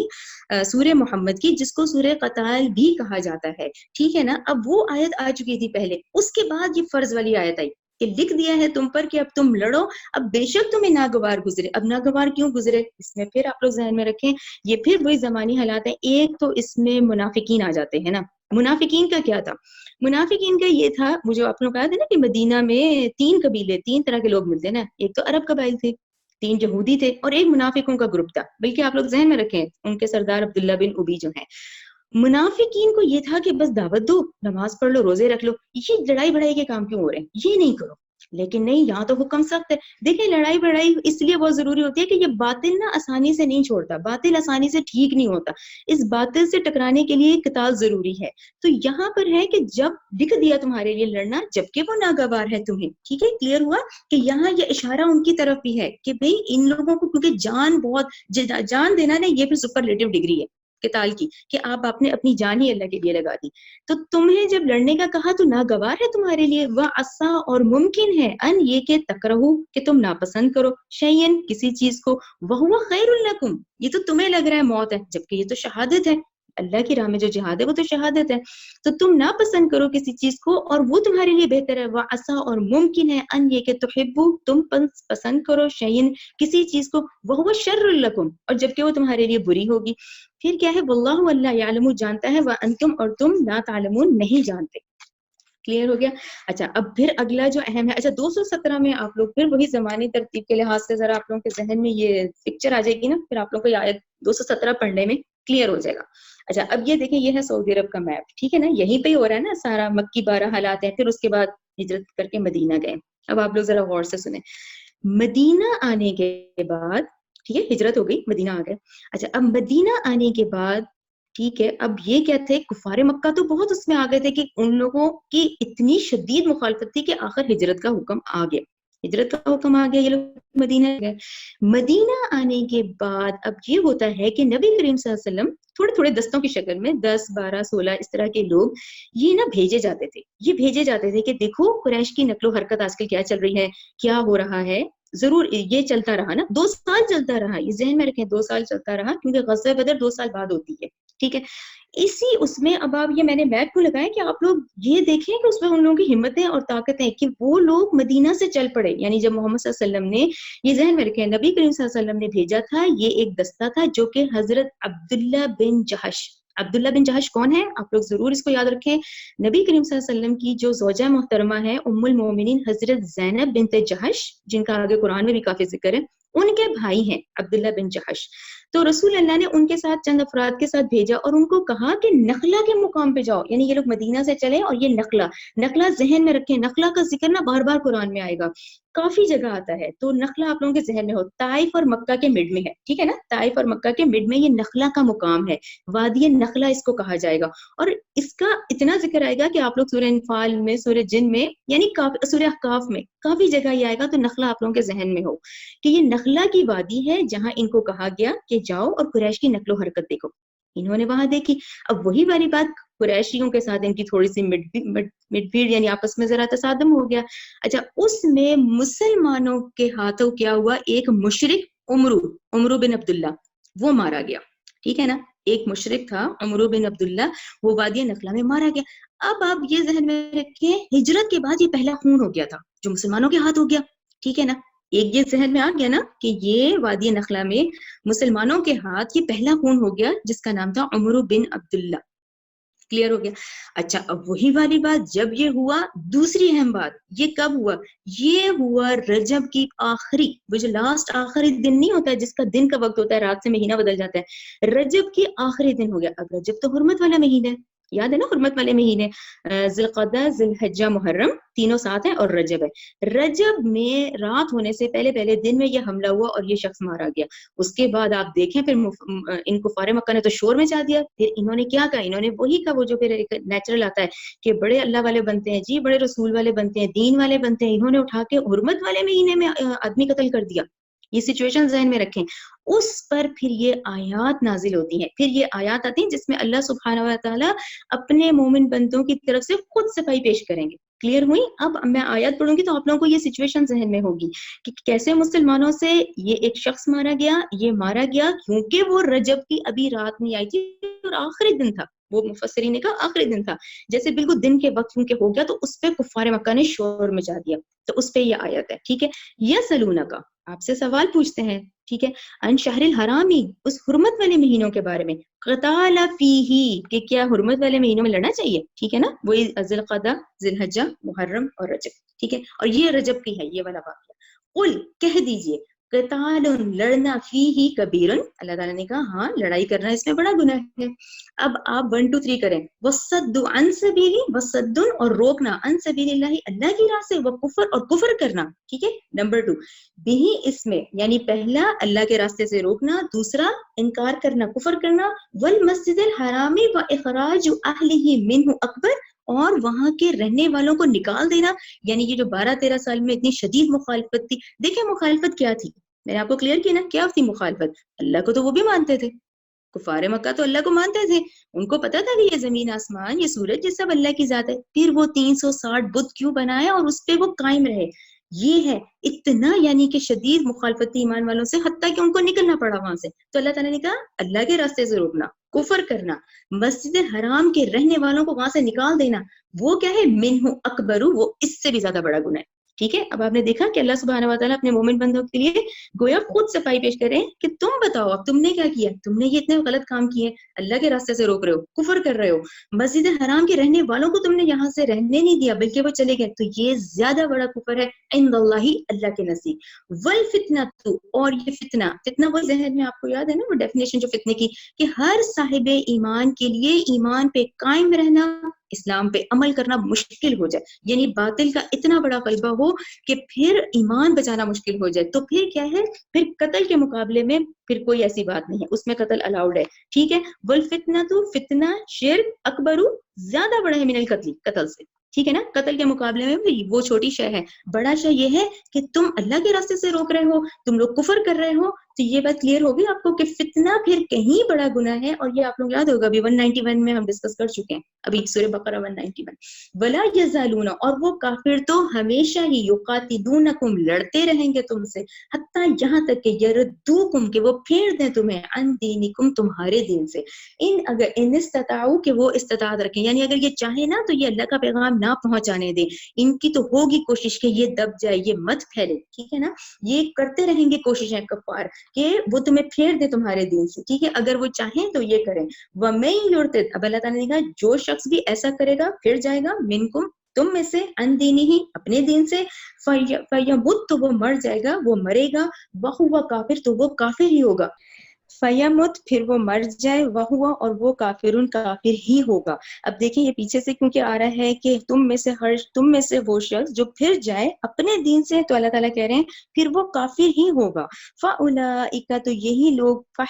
سورہ محمد کی، جس کو سورہ قتال بھی کہا جاتا ہے، ٹھیک ہے نا. اب وہ آیت آ چکی تھی پہلے، اس کے بعد یہ فرض والی آیت آئی کہ لکھ دیا ہے تم پر کہ اب تم لڑو. اب بے شک تمہیں ناگوار گزرے. اب ناگوار کیوں گزرے؟ اس میں پھر آپ لوگ ذہن میں رکھیں یہ پھر وہی زمانی حالات ہیں. ایک تو اس میں منافقین آ جاتے ہیں نا. منافقین کا کیا تھا؟ منافقین کا یہ تھا، مجھے آپ نے کہا تھا نا کہ مدینہ میں 3 قبیلے، 3 طرح کے لوگ ملتے ہیں نا. ایک تو عرب قبائل تھے، 3 یہودی تھے، اور ایک منافقوں کا گروپ تھا. بلکہ آپ لوگ ذہن میں رکھیں ان کے سردار عبداللہ بن ابی جو ہیں. منافقین کو یہ تھا کہ بس دعوت دو، نماز پڑھ لو، روزے رکھ لو، یہ لڑائی بڑائی کے کام کیوں ہو رہے ہیں، یہ نہیں کرو. لیکن نہیں، یہاں تو حکم سخت ہے. دیکھیں لڑائی بڑائی اس لیے بہت ضروری ہوتی ہے کہ یہ باطل نا آسانی سے نہیں چھوڑتا، باطل آسانی سے ٹھیک نہیں ہوتا. اس باطل سے ٹکرانے کے لیے قتال ضروری ہے. تو یہاں پر ہے کہ جب لکھ دیا تمہارے لیے لڑنا، جبکہ وہ ناگوار ہے تمہیں، ٹھیک ہے. کلیئر ہوا کہ یہاں یہ اشارہ ان کی طرف بھی ہے کہ بھئی ان لوگوں کو، کیونکہ جان بہت جان دینا نا، یہ پھر سپرلیٹو ڈگری ہے قتال کی، کہ آپ نے اپنی جان ہی اللہ کے لیے لگا دی. تو تمہیں جب لڑنے کا کہا تو ناگوار ہے تمہارے لیے. وَعَسَىٰ، اور ممکن ہے، ان یہ کہ تکرہو، کہ تم ناپسند کرو، شیئن، کسی چیز کو، وَهُوَ خَيْرٌ لَكُمْ، یہ تو تمہیں لگ رہا ہے موت ہے، جبکہ یہ تو شہادت ہے. اللہ کی راہ میں جو جہاد ہے وہ تو شہادت ہے. تو تم ناپسند کرو کسی چیز کو اور وہ تمہارے لیے بہتر ہے. وَعَسَىٰ، اور ممکن ہے، ان یہ کہ تحبو، تم پسند کرو، شیئن، کسی چیز کو، وَهُوَ شَرٌ لَكُمْ، اور جبکہ وہ تمہارے لیے بری ہوگی. پھر کیا ہے؟ واللہ، اللہ یعلم، جانتا ہے، وانتم، اور تم لا تعلمون، نہیں جانتے. کلیئر ہو گیا؟ اچھا اب پھر اگلا جو اہم ہے، اچھا 217 میں آپ لوگ پھر وہی زمانی ترتیب کے لحاظ سے ذرا آپ لوگوں کے ذہن میں یہ پکچر آ جائے گی نا، پھر آپ لوگوں کو یہ آیت 217 پڑھنے میں کلیئر ہو جائے گا. اچھا اب یہ دیکھیں، یہ ہے سعودی عرب کا میپ، ٹھیک ہے نا. یہیں پہ ہی ہو رہا ہے نا سارا، مکی 12 حالات ہیں. پھر اس کے بعد ہجرت کر کے مدینہ گئے. اب آپ لوگ ذرا غور سے سنیں. مدینہ آنے کے بعد، ٹھیک ہے، ہجرت ہو گئی، مدینہ آ گئے. اچھا اب مدینہ آنے کے بعد، ٹھیک ہے، اب یہ کیا تھے؟ کفار مکہ تو بہت اس میں آ گئے تھے کہ ان لوگوں کی اتنی شدید مخالفت تھی کہ آخر ہجرت کا حکم آ گیا. ہجرت کا حکم آ گیا، یہ لوگ مدینہ گئے. مدینہ آنے کے بعد اب یہ ہوتا ہے کہ نبی کریم صلی اللہ علیہ وسلم تھوڑے تھوڑے دستوں کی شکل میں 10 12 16 اس طرح کے لوگ یہ نا بھیجے جاتے تھے. یہ بھیجے جاتے تھے کہ دیکھو قریش کی نقل و حرکت آج کل کیا چل رہی ہے، کیا ہو رہا ہے. ضرور یہ چلتا رہا نا، 2 سال چلتا رہا، یہ ذہن میں رکھیں، 2 سال چلتا رہا، کیونکہ غزوہ بدر 2 سال بعد ہوتی ہے، ٹھیک ہے. اسی اس میں اب آپ یہ میں نے بیک کو لگایا کہ آپ لوگ یہ دیکھیں کہ اس میں ان لوگوں کی ہمتیں اور طاقتیں کہ وہ لوگ مدینہ سے چل پڑے. یعنی جب محمد صلی اللہ علیہ وسلم نے، یہ ذہن میں رکھیں، نبی کریم صلی اللہ علیہ وسلم نے بھیجا تھا، یہ ایک دستہ تھا جو کہ حضرت عبداللہ بن جہش، عبداللہ بن جہش کون ہے؟ آپ لوگ ضرور اس کو یاد رکھیں. نبی کریم صلی اللہ علیہ وسلم کی جو زوجہ محترمہ ہے ام المومنین حضرت زینب بنت جہش، جن کا آگے قرآن میں بھی کافی ذکر ہے، ان کے بھائی ہیں عبداللہ بن جہش. تو رسول اللہ نے ان کے ساتھ چند افراد کے ساتھ بھیجا اور ان کو کہا کہ نخلا کے مقام پہ جاؤ. یعنی یہ لوگ مدینہ سے چلے، اور یہ نخلا ذہن میں رکھیں. نخلا کا ذکر نا بار بار قرآن میں آئے گا، کافی جگہ آتا ہے. تو نخلا آپ لوگوں کے ذہن میں ہو، طائف اور مکہ کے مڈ میں ہے، ٹھیک ہے نا. طائف اور مکہ کے مڈ میں یہ نخلا کا مقام ہے، وادی نخلا اس کو کہا جائے گا. اور اس کا اتنا ذکر آئے گا کہ آپ لوگ سورہ انفال میں، سورہ جن میں، یعنی سورہ احقاف میں کافی جگہ یہ آئے گا. تو نخلا آپ لوگوں کے ذہن میں ہو کہ یہ نخلا کی وادی ہے جہاں ان کو کہا گیا کہ جاؤ اور قریش کی نقل و حرکت دیکھو. انہوں نے وہاں دیکھی. اب وہی والی بات، قریشیوں کے ساتھ ان کی تھوڑی سی مڈ فیلڈ، یعنی آپس میں ذرا تصادم ہو گیا. اچھا اس میں مسلمانوں کے ہاتھوں کیا ہوا؟ ایک مشرک عمرو بن عبداللہ، وہ مارا گیا، ٹھیک ہے نا. ایک مشرک تھا عمرو بن عبداللہ، وہ وادی نخلا میں مارا گیا. اب آپ یہ ذہن میں رکھیں، ہجرت کے بعد یہ پہلا خون ہو گیا تھا جو مسلمانوں کے ہاتھ ہو گیا، ٹھیک ہے نا. ایک یہ ذہن میں آ گیا نا کہ یہ وادی نخلا میں مسلمانوں کے ہاتھ یہ پہلا خون ہو گیا جس کا نام تھا عمرو بن عبداللہ. کلیئر ہو گیا. اچھا اب وہی والی بات جب یہ ہوا، دوسری اہم بات یہ کب ہوا؟ یہ ہوا رجب کی آخری، وہ جو لاسٹ آخری دن نہیں ہوتا ہے جس کا دن کا وقت ہوتا ہے، رات سے مہینہ بدل جاتا ہے، رجب کی آخری دن ہو گیا. اب رجب تو حرمت والا مہینہ ہے، یاد ہے نا حرمت والے مہینے، ذی القعدہ، ذی الحجہ، محرم، تینوں ساتھ ہیں اور رجب ہے. رجب میں رات ہونے سے پہلے پہلے دن میں یہ حملہ ہوا اور یہ شخص مارا گیا. اس کے بعد آپ دیکھیں پھر ان کفار مکہ نے تو شور مچا دیا. پھر انہوں نے کیا کہا؟ انہوں نے وہی کہا وہ جو پھر ایک نیچرل آتا ہے کہ بڑے اللہ والے بنتے ہیں جی، بڑے رسول والے بنتے ہیں، دین والے بنتے ہیں. انہوں نے اٹھا کے حرمت والے مہینے میں آدمی قتل کر دیا. یہ سچویشن ذہن میں رکھیں. اس پر پھر یہ آیات نازل ہوتی ہیں، پھر یہ آیات آتی ہیں جس میں اللہ سبحانہ و تعالیٰ اپنے مومن بندوں کی طرف سے خود صفائی پیش کریں گے. کلیئر ہوئی؟ اب میں آیات پڑھوں گی تو آپ لوگوں کو یہ سچویشن ذہن میں ہوگی کہ کیسے مسلمانوں سے یہ ایک شخص مارا گیا. یہ مارا گیا کیونکہ وہ رجب کی ابھی رات نہیں آئی تھی اور آخری دن تھا. وہ مفسرین نے کہا آخری دن تھا، جیسے بالکل دن کے وقت کیونکہ ہو گیا تو اس پہ کفار مکہ نے شور مچا دیا. تو اس پہ یہ آیت ہے. ٹھیک ہے. یسألونک، آپ سے سوال پوچھتے ہیں، ٹھیک ہے، ان شہر الحرامی، اس حرمت والے مہینوں کے بارے میں، قتال فیہ، کہ کیا حرمت والے مہینوں میں لڑنا چاہیے. ٹھیک ہے نا، وہی ذی القعدہ، ذی الحجہ، محرم اور رجب. ٹھیک ہے. اور یہ رجب کی ہے یہ والا واقعہ. قل، کہہ دیجئے، قتال، لڑنا، فیہ کبیر، اللہ تعالیٰ نے کہا ہاں لڑائی کرنا اس میں بڑا گناہ ہے. اب آپ 1 2 3 کریں. وصد عن سبیل، وصد اور روکنا، عن سبیل اللہ، اللہ کی راہ سے، وکفر اور کفر کرنا. ٹھیک ہے. نمبر 2 بھی اس میں، یعنی پہلا اللہ کے راستے سے روکنا، دوسرا انکار کرنا، کفر کرنا. والمسجد الحرام واخراج اہلہ منہ اکبر، اور وہاں کے رہنے والوں کو نکال دینا. یعنی یہ جو 12 13 سال میں اتنی شدید مخالفت تھی. دیکھیں مخالفت کیا تھی، میں نے آپ کو کلیئر کیا نا کیا تھی مخالفت. اللہ کو تو وہ بھی مانتے تھے، کفار مکہ تو اللہ کو مانتے تھے، ان کو پتا تھا کہ یہ زمین آسمان، یہ سورج، یہ سب اللہ کی ذات ہے. پھر وہ 360 بت کیوں بنائے اور اس پہ وہ قائم رہے. یہ ہے اتنا، یعنی کہ شدید مخالفت ایمان والوں سے، حتیٰ کہ ان کو نکلنا پڑا وہاں سے. تو اللہ تعالیٰ نے کہا اللہ کے راستے سے روکنا، کفر کرنا، مسجد حرام کے رہنے والوں کو وہاں سے نکال دینا، وہ کیا ہے؟ منہ اکبر، وہ اس سے بھی زیادہ بڑا گناہ ہے. ٹھیک ہے. اب آپ نے دیکھا کہ اللہ سبحانہ و تعالیٰ اپنے مومن بندوں کے لیے گویا خود صفائی پیش کریں کہ تم بتاؤ اب تم نے کیا کیا، تم نے یہ اتنے غلط کام کیے، اللہ کے راستے سے روک رہے ہو، کفر کر رہے ہو، مسجد حرام کے رہنے والوں کو تم نے یہاں سے رہنے نہیں دیا بلکہ وہ چلے گئے. تو یہ زیادہ بڑا کفر ہے عند اللہ، اللہ کے نزدیک. والفتنۃ، اور یہ فتنہ، فتنہ وہ ذہن میں آپ کو یاد ہے نا وہ ڈیفینیشن جو فتنے کی، کہ ہر صاحب ایمان کے لیے ایمان پہ قائم رہنا، اسلام پہ عمل کرنا مشکل ہو جائے. یعنی باطل کا اتنا بڑا غلبہ ہو کہ پھر ایمان بچانا مشکل ہو جائے. تو پھر کیا ہے؟ پھر قتل کے مقابلے میں پھر کوئی ایسی بات نہیں ہے، اس میں قتل الاؤڈ ہے. ٹھیک ہے. والفتنۃ، فتنہ، شرک، اکبر، زیادہ بڑا ہے من القتل، قتل سے. ٹھیک ہے نا. قتل کے مقابلے میں بھی وہ چھوٹی شے ہے، بڑا شے یہ ہے کہ تم اللہ کے راستے سے روک رہے ہو، تم لوگ کفر کر رہے ہو. تو یہ بات کلیئر ہوگی آپ کو کہ فتنہ پھر کہیں بڑا گناہ ہے. اور یہ آپ لوگ یاد ہوگا ابھی 191 میں ہم ڈسکس کر چکے ہیں، ابھی سورہ بقرہ 191. ولا یزالون، اور وہ کافر تو ہمیشہ ہی، یقاتلونکم، لڑتے رہیں گے تم سے، حتیٰ یہاں تک کہ یردوکم، کہ وہ پھیر دیں تمہیں، عن دینکم، تمہارے دین سے. اگر ان استطاعوا، کہ وہ استطاعت رکھیں، یعنی اگر یہ چاہیں نا تو یہ اللہ کا پیغام نہ پہنچانے دیں. ان کی تو ہوگی کوشش کہ یہ دب جائے، یہ مت پھیلے. ٹھیک ہے نا. یہ کرتے رہیں گے کوششیں کفار کہ وہ تمہیں پھیر دے تمہارے دین سے. ٹھیک ہے. اگر وہ چاہیں تو یہ کریں. وَمَن يُرْتَدْ، اب اللہ تعالیٰ نے کہا جو شخص بھی ایسا کرے گا، پھر جائے گا، منکم، تم میں سے، عن دینہ، اپنے دین سے، فَيَمُتْ، تو وہ مر جائے گا، وہ مرے گا، وَهُوَ کافر، تو وہ کافر ہی ہوگا. فیمت، پھر وہ مر جائے، وہوا، اور وہ کافرون، کافر ہی ہوگا. اب دیکھیں یہ پیچھے سے کیونکہ آ رہا ہے کہ تم میں سے وہ شخص جو پھر جائے اپنے دین سے، تو اللہ تعالیٰ کہہ رہے ہیں پھر وہ کافر ہی ہوگا. فَأُولَئِکَ، تو یہی لوگ،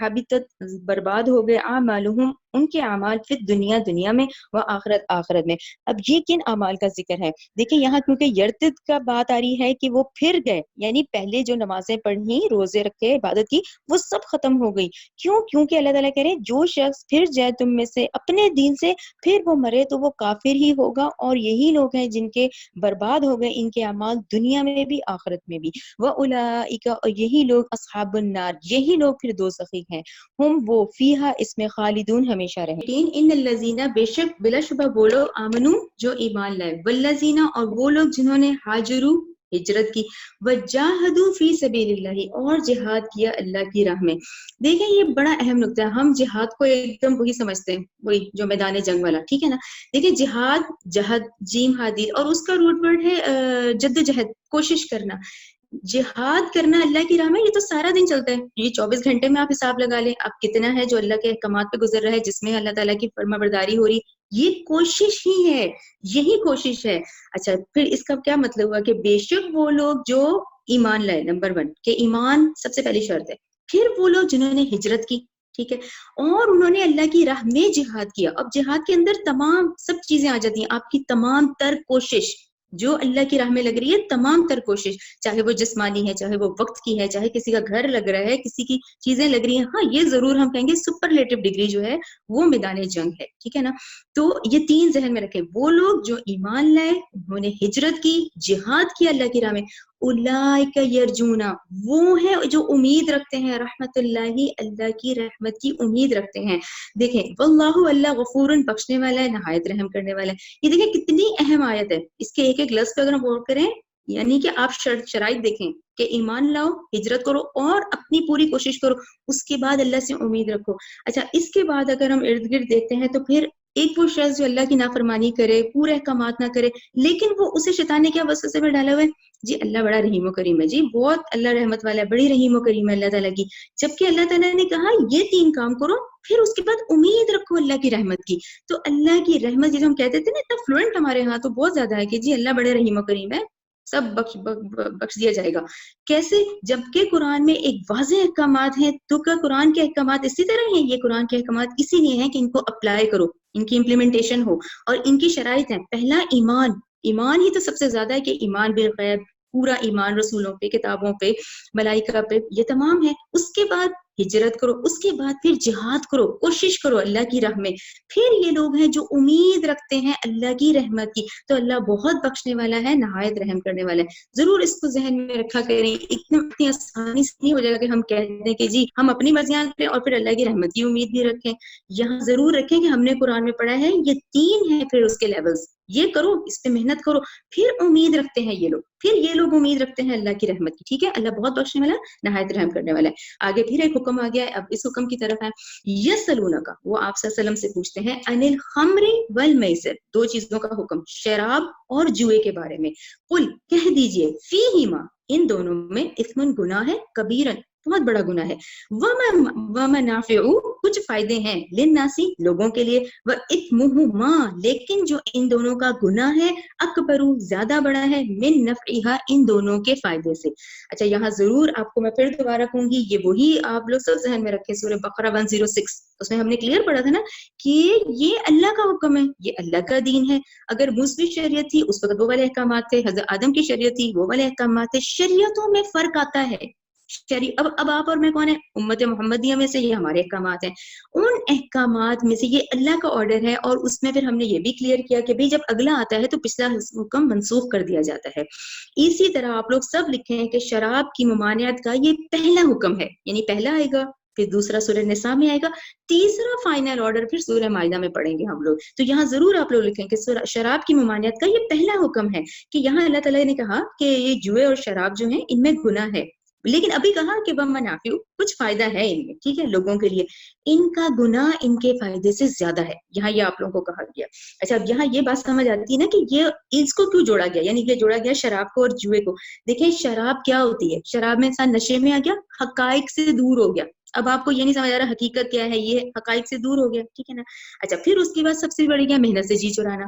حبطت، برباد ہو گئے، اعمالہم، ان کے اعمال، فی دنیا میں، و آخرت میں. اب یہ کن اعمال کا ذکر ہے؟ دیکھیں یہاں کیونکہ یرتد کا بات آ رہی ہے کہ وہ پھر گئے، یعنی پہلے جو نمازیں پڑھی، روزے رکھے، عبادت کی، وہ سب ختم ہو گئی. کیونکہ اللہ تعالیٰ کہہ رہے ہیں جو شخص پھر جائے تم میں سے اپنے دین سے، پھر وہ مرے تو وہ کافر ہی ہوگا. اور یہی لوگ ہیں جن کے برباد ہو گئے ان کے اعمال، دنیا میں بھی آخرت میں بھی. وَأُولَئِکَ، اور یہی لوگ، اصحاب النار، یہی لوگ پھر دوزخی ہیں، ہم وہ، فیہا، اس میں، خالدون، ہمیشہ رہیں. ان الذین، بے شک، بلا شبہ وہ لوگ، آمنو، جو ایمان لائے، والذین، اور وہ لوگ جنہوں نے ہاجرو، ہجرت کی، وجاہدوا فی سبیل اللہ، اور جہاد کیا اللہ کی راہ میں. دیکھیں یہ بڑا اہم نقطہ ہے. ہم جہاد کو ایک دم وہی سمجھتے ہیں، وہی جو میدان جنگ والا، ٹھیک ہے نا. دیکھیں جہاد، جہد جیم حادیر، اور اس کا روٹ ورڈ ہے جدوجہد، کوشش کرنا. جہاد کرنا اللہ کی راہ میں، یہ تو سارا دن چلتا ہے. یہ 24 گھنٹے میں آپ حساب لگا لیں، آپ کتنا ہے جو اللہ کے احکامات پہ گزر رہا ہے، جس میں اللہ تعالیٰ کی فرما برداری ہو رہی. یہ کوشش ہی ہے، یہی کوشش ہے. اچھا پھر اس کا کیا مطلب ہوا کہ بے شک وہ لوگ جو ایمان لائے، نمبر 1 کہ ایمان سب سے پہلی شرط ہے. پھر وہ لوگ جنہوں نے ہجرت کی، ٹھیک ہے، اور انہوں نے اللہ کی راہ میں جہاد کیا. اب جہاد کے اندر تمام سب چیزیں آ جاتی ہیں، آپ کی تمام تر کوشش جو اللہ کی راہ میں لگ رہی ہے، تمام تر کوشش، چاہے وہ جسمانی ہے، چاہے وہ وقت کی ہے، چاہے کسی کا گھر لگ رہا ہے، کسی کی چیزیں لگ رہی ہیں. ہاں یہ ضرور ہم کہیں گے سپرلیٹو ڈگری جو ہے وہ میدان جنگ ہے، ٹھیک ہے نا. تو یہ 3 ذہن میں رکھیں. وہ لوگ جو ایمان لائے، انہوں نے ہجرت کی، جہاد کیا اللہ کی راہ میں، اولئک یرجونا، وہ ہیں جو امید رکھتے ہیں رحمت اللہ، اللہ کی رحمت کی امید رکھتے ہیں. دیکھیں واللہ، اللہ غفور، بخشنے والا ہے، نہایت رحم کرنے والا ہے. یہ دیکھیں کتنی اہم آیت ہے. اس کے ایک ایک لفظ پہ اگر ہم غور کریں، یعنی کہ آپ شرائط دیکھیں کہ ایمان لاؤ، ہجرت کرو، اور اپنی پوری کوشش کرو، اس کے بعد اللہ سے امید رکھو. اچھا اس کے بعد اگر ہم ارد گرد دیکھتے ہیں تو پھر ایک وہ شخص جو اللہ کی نافرمانی کرے، پورے احکامات نہ کرے، لیکن وہ اسے شیطان نے کیا وسوسے میں ڈالا ہوا ہے، جی اللہ بڑا رحیم و کریم ہے، جی بہت اللہ رحمت والا ہے، بڑی رحیم و کریم ہے اللہ تعالیٰ کی. جبکہ اللہ تعالیٰ نے کہا یہ 3 کام کرو، پھر اس کے بعد امید رکھو اللہ کی رحمت کی. تو اللہ کی رحمت جسے ہم کہتے تھے نا، اتنا فلوئنٹ ہمارے ہاں تو بہت زیادہ ہے کہ جی اللہ بڑے رحیم و کریم ہے، سب بخش دیا جائے گا. کیسے؟ جبکہ قرآن میں ایک واضح احکامات ہیں. تو کیا قرآن کے احکامات اسی طرح ہیں؟ یہ قرآن کے احکامات اسی لیے ہیں کہ ان کو اپلائی کرو، ان کی امپلیمنٹیشن ہو. اور ان کی شرائط ہیں، پہلا ایمان. ایمان ہی تو سب سے زیادہ ہے کہ ایمان بالغیب، پورا ایمان رسولوں پہ، کتابوں پہ، ملائکہ پہ، یہ تمام ہے. اس کے بعد ہجرت کرو، اس کے بعد پھر جہاد کرو، کوشش کرو اللہ کی راہ میں. پھر یہ لوگ ہیں جو امید رکھتے ہیں اللہ کی رحمت کی. تو اللہ بہت بخشنے والا ہے، نہایت رحم کرنے والا ہے. ضرور اس کو ذہن میں رکھا کریں. اتنی آسانی سے نہیں ہو جائے گا کہ ہم کہتے ہیں کہ جی ہم اپنی مرضیاں کریں اور پھر اللہ کی رحمت کی امید بھی رکھیں. یہاں ضرور رکھیں کہ ہم نے قرآن میں پڑھا ہے یہ 3 ہیں، پھر اس کے لیولز، یہ کرو، اس پہ محنت کرو، پھر امید رکھتے ہیں یہ لوگ، پھر یہ لوگ امید رکھتے ہیں اللہ کی رحمت کی. ٹھیک ہے، اللہ بہت بخشنے والا، نہایت رحم کرنے والا ہے. آگے پھر ایک حکم آ گیا ہے، اب اس حکم کی طرف ہے. یسألونک، وہ آپ صلی اللہ علیہ وسلم سے پوچھتے ہیں، عن الخمر والمیسر، 2 چیزوں کا حکم، شراب اور جوئے کے بارے میں. قل، کہہ دیجئے، فیہما، ان دونوں میں، اثم، گناہ ہے، کبیرن، بہت بڑا گناہ ہے، ومنافع، کچھ فائدے ہیں، للناسی، لوگوں کے لیے، واثمہما، لیکن جو ان دونوں کا گناہ ہے، اکبر، زیادہ بڑا ہے، من نفعہا، ان دونوں کے فائدے سے. اچھا یہاں ضرور آپ کو میں پھر دوبارہ کہوں گی، یہ وہی آپ لوگ سب ذہن میں رکھیں، سورہ بقرہ 106، اس میں ہم نے کلیئر پڑھا تھا نا کہ یہ اللہ کا حکم ہے، یہ اللہ کا دین ہے. اگر موسوی شریعت تھی اس وقت وہ والے احکامات تھے، حضرت آدم کی شریعت تھی وہ والے احکامات تھے. شریعتوں میں فرق آتا ہے. اب آپ اور میں کون ہے؟ امت محمدیہ میں سے یہ ہمارے احکامات ہیں. ان احکامات میں سے یہ اللہ کا آرڈر ہے، اور اس میں پھر ہم نے یہ بھی کلیئر کیا کہ بھئی جب اگلا آتا ہے تو پچھلا حکم منسوخ کر دیا جاتا ہے. اسی طرح آپ لوگ سب لکھیں ہیں کہ شراب کی ممانعت کا یہ پہلا حکم ہے، یعنی پہلا آئے گا، پھر دوسرا سورہ نساء میں آئے گا، تیسرا فائنل آرڈر پھر سورہ مائدہ میں پڑھیں گے ہم لوگ. تو یہاں ضرور آپ لوگ لکھیں کہ شراب کی ممانعت کا یہ پہلا حکم ہے، کہ یہاں اللہ تعالیٰ نے کہا کہ یہ جوئے اور شراب جو ہیں ان میں گناہ ہے، لیکن ابھی کہا کہ ومنافع، کچھ فائدہ ہے ان میں، ٹھیک ہے، لوگوں کے لیے. ان کا گناہ ان کے فائدے سے زیادہ ہے، یہاں یہ آپ لوگوں کو کہا گیا. اچھا اب یہاں یہ بات سمجھ آتی ہے نا کہ یہ اس کو کیوں جوڑا گیا، یعنی یہ جوڑا گیا شراب کو اور جوئے کو. دیکھیں شراب کیا ہوتی ہے، شراب میں انسان نشے میں آ گیا، حقائق سے دور ہو گیا. اب آپ کو یہ نہیں سمجھ آ رہا حقیقت کیا ہے، یہ حقائق سے دور ہو گیا، ٹھیک ہے نا. اچھا پھر اس کے بعد سب سے بڑی کیا، محنت سے جی چرانا.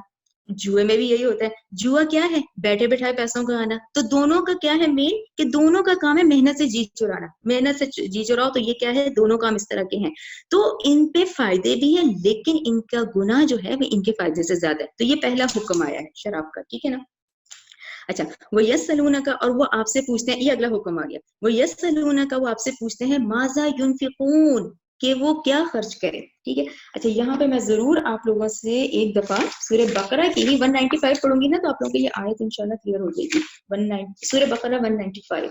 جوئے میں بھی یہی ہوتا ہے. جوا کیا ہے، بیٹھے بیٹھائے پیسوں کا آنا. تو دونوں کا کیا ہے مین، کہ دونوں کا کام ہے محنت سے جی چرانا. محنت سے جی چراؤ، تو یہ کیا ہے، دونوں کام اس طرح کے ہیں. تو ان پہ فائدے بھی ہیں، لیکن ان کا گناہ جو ہے وہ ان کے فائدے سے زیادہ ہے. تو یہ پہلا حکم آیا ہے شراب کا، ٹھیک ہے نا. اچھا وہ یسألونک، اور وہ آپ سے پوچھتے ہیں، یہ اگلا حکم آ گیا. وہ یسألونک، وہ آپ سے پوچھتے ہیں، ماذا ينفقون، کہ وہ کیا خرچ کریں، ٹھیک ہے. اچھا یہاں پہ میں ضرور آپ لوگوں سے ایک دفعہ سورہ بقرہ کی ہی 195 پڑھوں گی نا، تو آپ لوگوں کو یہ آیت انشاءاللہ کلیئر ہو جائے گی. سورہ بقرہ 195.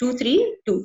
232।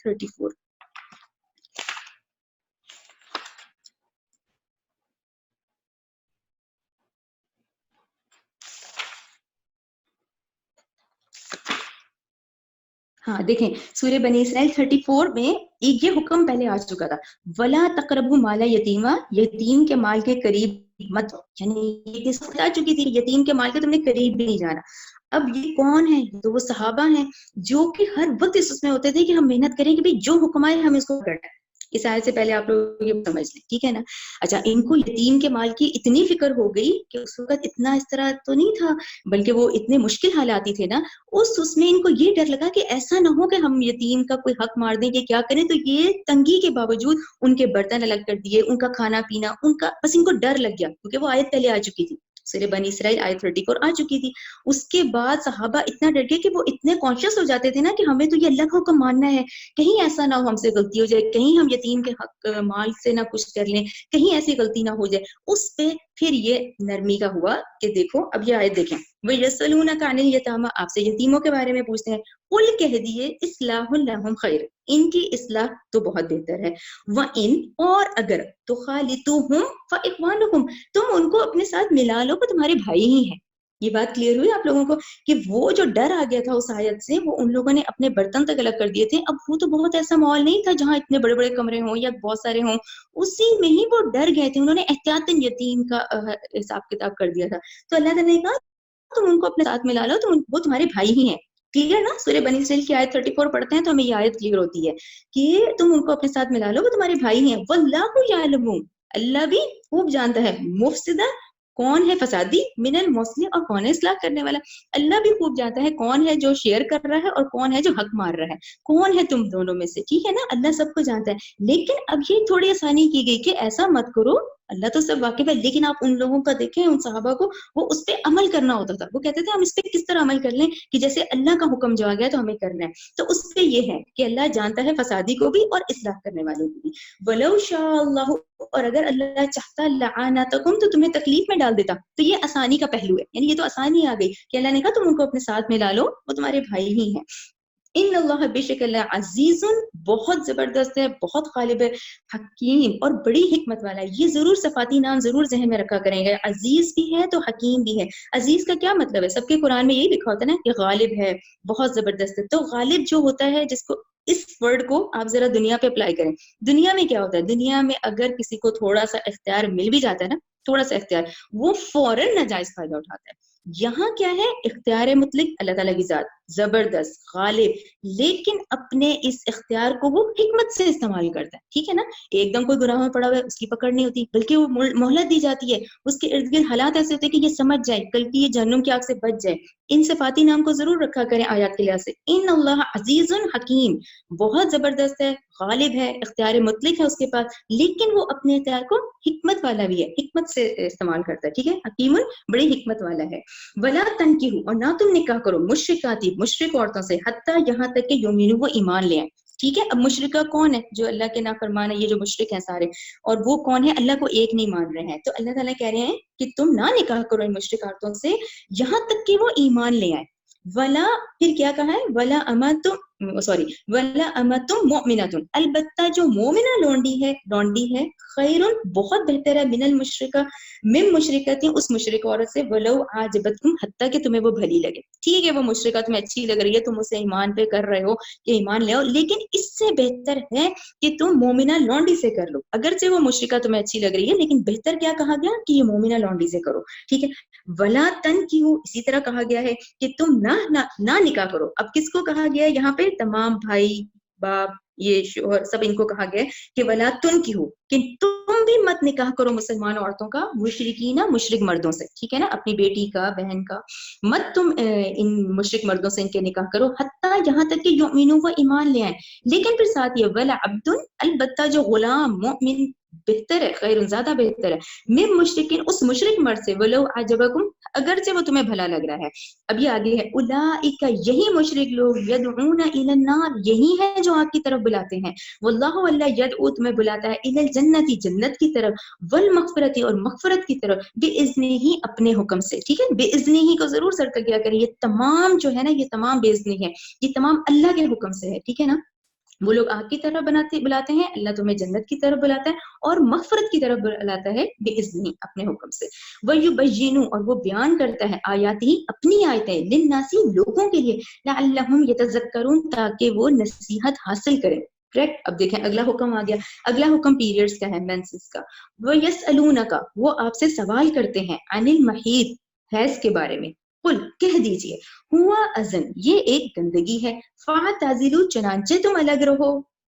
34। ہاں دیکھیں سورہ بنی اسرائیل 34 میں ایک یہ حکم پہلے آ چکا تھا، ولا تقربوا مال یتیما، یتیم کے مال کے قریب مت، یعنی یہ قسط آ چکی تھی یتیم کے مال کے تم نے قریب بھی نہیں جانا۔ اب یہ کون ہے؟ تو وہ صحابہ ہیں جو کہ ہر وقت اس میں ہوتے تھے کہ ہم محنت کریں کہ جو حکم آئے ہم اس کو کرنا ہے۔ اس آیت سے پہلے آپ لوگ یہ سمجھ لیں، ٹھیک ہے نا؟ اچھا، ان کو یتیم کے مال کی اتنی فکر ہو گئی کہ اس وقت اتنا اس طرح تو نہیں تھا، بلکہ وہ اتنے مشکل حالات ہی تھے نا، اس میں ان کو یہ ڈر لگا کہ ایسا نہ ہو کہ ہم یتیم کا کوئی حق مار دیں کہ کیا کریں، تو یہ تنگی کے باوجود ان کے برتن الگ کر دیے، ان کا کھانا پینا، ان کا بس ان کو ڈر لگ گیا کیونکہ وہ آیت پہلے آ چکی تھی، سورہ بنی اسرائیل آیت 34 آ چکی تھی۔ اس کے بعد صحابہ اتنا ڈر گئے کہ وہ اتنے کانشیس ہو جاتے تھے نا کہ ہمیں تو یہ اللہ کا حکم ماننا ہے، کہیں ایسا نہ ہو ہم سے غلطی ہو جائے، کہیں ہم یتیم کے حق مال سے نہ کچھ کر لیں، کہیں ایسی غلطی نہ ہو جائے۔ اس پہ پھر یہ نرمی کا ہوا کہ دیکھو اب یہ آیت دیکھیں، وَيَسْأَلُونَكَ عَنِ الْيَتَامَى، آپ سے یتیموں کے بارے میں پوچھتے ہیں، قُلْ کہہ دیے اصلاح لہم خیر، ان کی اصلاح تو بہت بہتر ہے، وَإِنْ، اور اگر، تُخَالِطُوهُمْ فَإِخْوَانُكُمْ، تم ان کو اپنے ساتھ ملا لو تو تمہارے بھائی ہی ہیں۔ یہ بات کلیئر ہوئی آپ لوگوں کو کہ وہ جو ڈر آ گیا تھا اس آیت سے، وہ ان لوگوں نے اپنے برتن تک الگ کر دیے تھے۔ اب وہ تو بہت ایسا ماحول نہیں تھا جہاں اتنے بڑے بڑے کمرے ہوں یا بہت سارے ہوں، اسی میں ہی وہ ڈر گئے تھے، انہوں نے احتیاطاً یتیم کا حساب کتاب کر دیا تھا۔ تو اللہ تعالیٰ نے کہا تم ان کو اپنے ساتھ ملا لو، وہ تمہارے بھائی ہی ہیں۔ کلیئر نا؟ سورہ بنی اسرائیل کی آیت 34 پڑھتے ہیں تو ہمیں یہ آیت کلیئر ہوتی ہے کہ تم ان کو اپنے ساتھ ملا لو، وہ تمہارے بھائی ہیں۔ واللہ یعلم، اللہ بھی خوب جانتا ہے، مفسدہ، کون ہے فسادی، من المصلح، اور کون ہے اصلاح کرنے والا۔ اللہ بھی خوب جانتا ہے کون ہے جو شیئر کر رہا ہے اور کون ہے جو حق مار رہا ہے، کون ہے تم دونوں میں سے، ٹھیک ہے نا؟ اللہ سب کو جانتا ہے۔ لیکن اب یہ تھوڑی آسانی کی گئی کہ ایسا مت کرو، اللہ تو سب واقف ہے، لیکن آپ ان لوگوں کا دیکھیں، ان صحابہ کو، وہ اس پہ عمل کرنا ہوتا تھا۔ وہ کہتے تھے ہم اس پہ کس طرح عمل کر لیں کہ جیسے اللہ کا حکم جو آ گیا تو ہمیں کرنا ہے۔ تو اس پہ یہ ہے کہ اللہ جانتا ہے فسادی کو بھی اور اصلاح کرنے والوں کو بھی۔ وَلَوْ شَاءَ اللَّهُ، اور اگر اللہ چاہتا لَعَانَتَكُمْ، تو تمہیں تکلیف میں ڈال دیتا۔ تو یہ آسانی کا پہلو ہے، یعنی یہ تو آسانی آ گئی کہ اللہ نے کہا تم ان کو اپنے ساتھ ملا لو، وہ تمہارے بھائی ہی ہیں۔ ان اللہ، بے شک اللہ، عزیز، بہت زبردست ہے، بہت غالب ہے، حکیم، اور بڑی حکمت والا ہے۔ یہ ضرور صفاتی نام ضرور ذہن میں رکھا کریں گے، عزیز بھی ہے تو حکیم بھی ہے۔ عزیز کا کیا مطلب ہے؟ سب کے قرآن میں یہی لکھا ہوتا ہے نا کہ غالب ہے، بہت زبردست ہے۔ تو غالب جو ہوتا ہے، جس کو اس ورڈ کو آپ ذرا دنیا پہ اپلائی کریں۔ دنیا میں کیا ہوتا ہے؟ دنیا میں اگر کسی کو تھوڑا سا اختیار مل بھی جاتا ہے نا، تھوڑا سا اختیار، وہ فوراً ناجائز فائدہ اٹھاتا ہے۔ یہاں کیا ہے؟ اختیار مطلق اللہ تعالیٰ کی ذات، زبردست، غالب، لیکن اپنے اس اختیار کو وہ حکمت سے استعمال کرتا ہے، ٹھیک ہے نا؟ ایک دم کوئی گناہ میں پڑا ہوا ہے، اس کی پکڑ نہیں ہوتی، بلکہ وہ مہلت دی جاتی ہے، اس کے ارد گرد حالات ایسے ہوتے ہیں کہ یہ سمجھ جائے، کل کی یہ جہنم کی آگ سے بچ جائے۔ ان صفاتی نام کو ضرور رکھا کریں آیات کے لحاظ سے۔ ان اللہ عزیز حکیم، بہت زبردست ہے، غالب ہے، اختیار مطلق ہے اس کے پاس، لیکن وہ اپنے اختیار کو حکمت والا بھی ہے، حکمت سے استعمال کرتا ہے، ٹھیک ہے؟ حکیم بڑی حکمت والا ہے۔ ولا تنکحوا، اور نہ تم نکاح کرو، مشرکاتی، مشرک عورتوں سے، حتیٰ یہاں تک کہ یؤمنوا، وہ ایمان لے آئیں، ٹھیک ہے؟ اب مشرکہ کون ہے؟ جو اللہ کے نافرمان ہے، یہ جو مشرک ہیں سارے، اور وہ کون ہے؟ اللہ کو ایک نہیں مان رہے ہیں۔ تو اللہ تعالیٰ کہہ رہے ہیں کہ تم نہ نکاح کرو ان مشرک عورتوں سے یہاں تک کہ وہ ایمان لے آئیں۔ ولا، پھر کیا کہا ہے؟ ولا ولا امتم مؤمنۃ، البتہ جو مومنہ لونڈی ہے، خیر، بہت بہتر ہے، من المشرکہ، من مشرکت، اس مشرک عورت سے، ولو عجبتکم، حتیٰ کہ تمہیں وہ بھلی لگے، ٹھیک ہے؟ وہ مشرکہ تمہیں اچھی لگ رہی ہے، تم اسے ایمان پہ کر رہے ہو کہ ایمان لے آؤ، لیکن اس سے بہتر ہے کہ تم مومنہ لونڈی سے کر لو۔ اگرچہ وہ مشرکہ تمہیں اچھی لگ رہی ہے، لیکن بہتر کیا کہا گیا کہ یہ مومنہ لونڈی سے کرو، ٹھیک ہے؟ ولا تنکحوا، اسی طرح کہا گیا ہے کہ تم نہ نکاح کرو۔ اب کس کو کہا گیا ہے یہاں پہ؟ تمام بھائی، باپ، یہ شوہر، سب ان کو کہا گیا ہے کہ ولا تنکحوا، کہ تم بھی مت نکاح کرو مسلمان عورتوں کا، مشرکین، مشرک مردوں سے، ٹھیک ہے نا؟ اپنی بیٹی کا، بہن کا مت تم ان مشرک مردوں سے ان کے نکاح کرو، حتیٰ یہاں تک کہ یؤمنوا، وہ ایمان لے آئیں۔ لیکن پھر ساتھ یہ ولا عبد، البتہ جو غلام مؤمن بہتر ہے، خیر، زیادہ بہتر ہے، من مشرکین، اس مشرک مرد سے، ولو عجبکم، اگرچہ وہ تمہیں بھلا لگ رہا ہے۔ اب یہ آگے ہے، اولئک، یہی مشرک لوگ، یدعون الی النار، یہی ہے جو آگ کی طرف بلاتے ہیں، واللہ، اللہ، یدعو، تمہیں بلاتا ہے، الی الجنت، جنت کی طرف، والمغفرت، اور مغفرت کی طرف، باذنہ، اپنے حکم سے، ٹھیک ہے؟ باذنہ کو ضرور سر کیا کریں، یہ تمام جو ہے نا، یہ تمام باذنہ ہے، یہ تمام اللہ کے حکم سے ہے، ٹھیک ہے نا؟ وہ لوگ آگ کی طرف بلاتے ہیں، اللہ تمہیں جنت کی طرف بلاتا ہے اور مغفرت کی طرف بلاتا ہے بِإِذْنِهِ، اپنے حکم سے. وَيُبَيِّنُ، اور وہ بیان کرتا ہے آیاتی، اپنی آیتیں، للناسی، لوگوں کے لیے، لعلہم یتذکرون، تاکہ وہ نصیحت حاصل کریں. کریکٹ. اب دیکھیں اگلا حکم آ گیا. اگلا حکم پیریڈز کا ہے، مینسز کا. وَيَسْأَلُونَكَ، وہ آپ سے سوال کرتے ہیں، عن المحیط، حیض کے بارے میں. قل، کہہ دیجئے، ہوا اذن، یہ ایک گندگی ہے، فاعتزلوا، چنانچہ تم الگ رہو،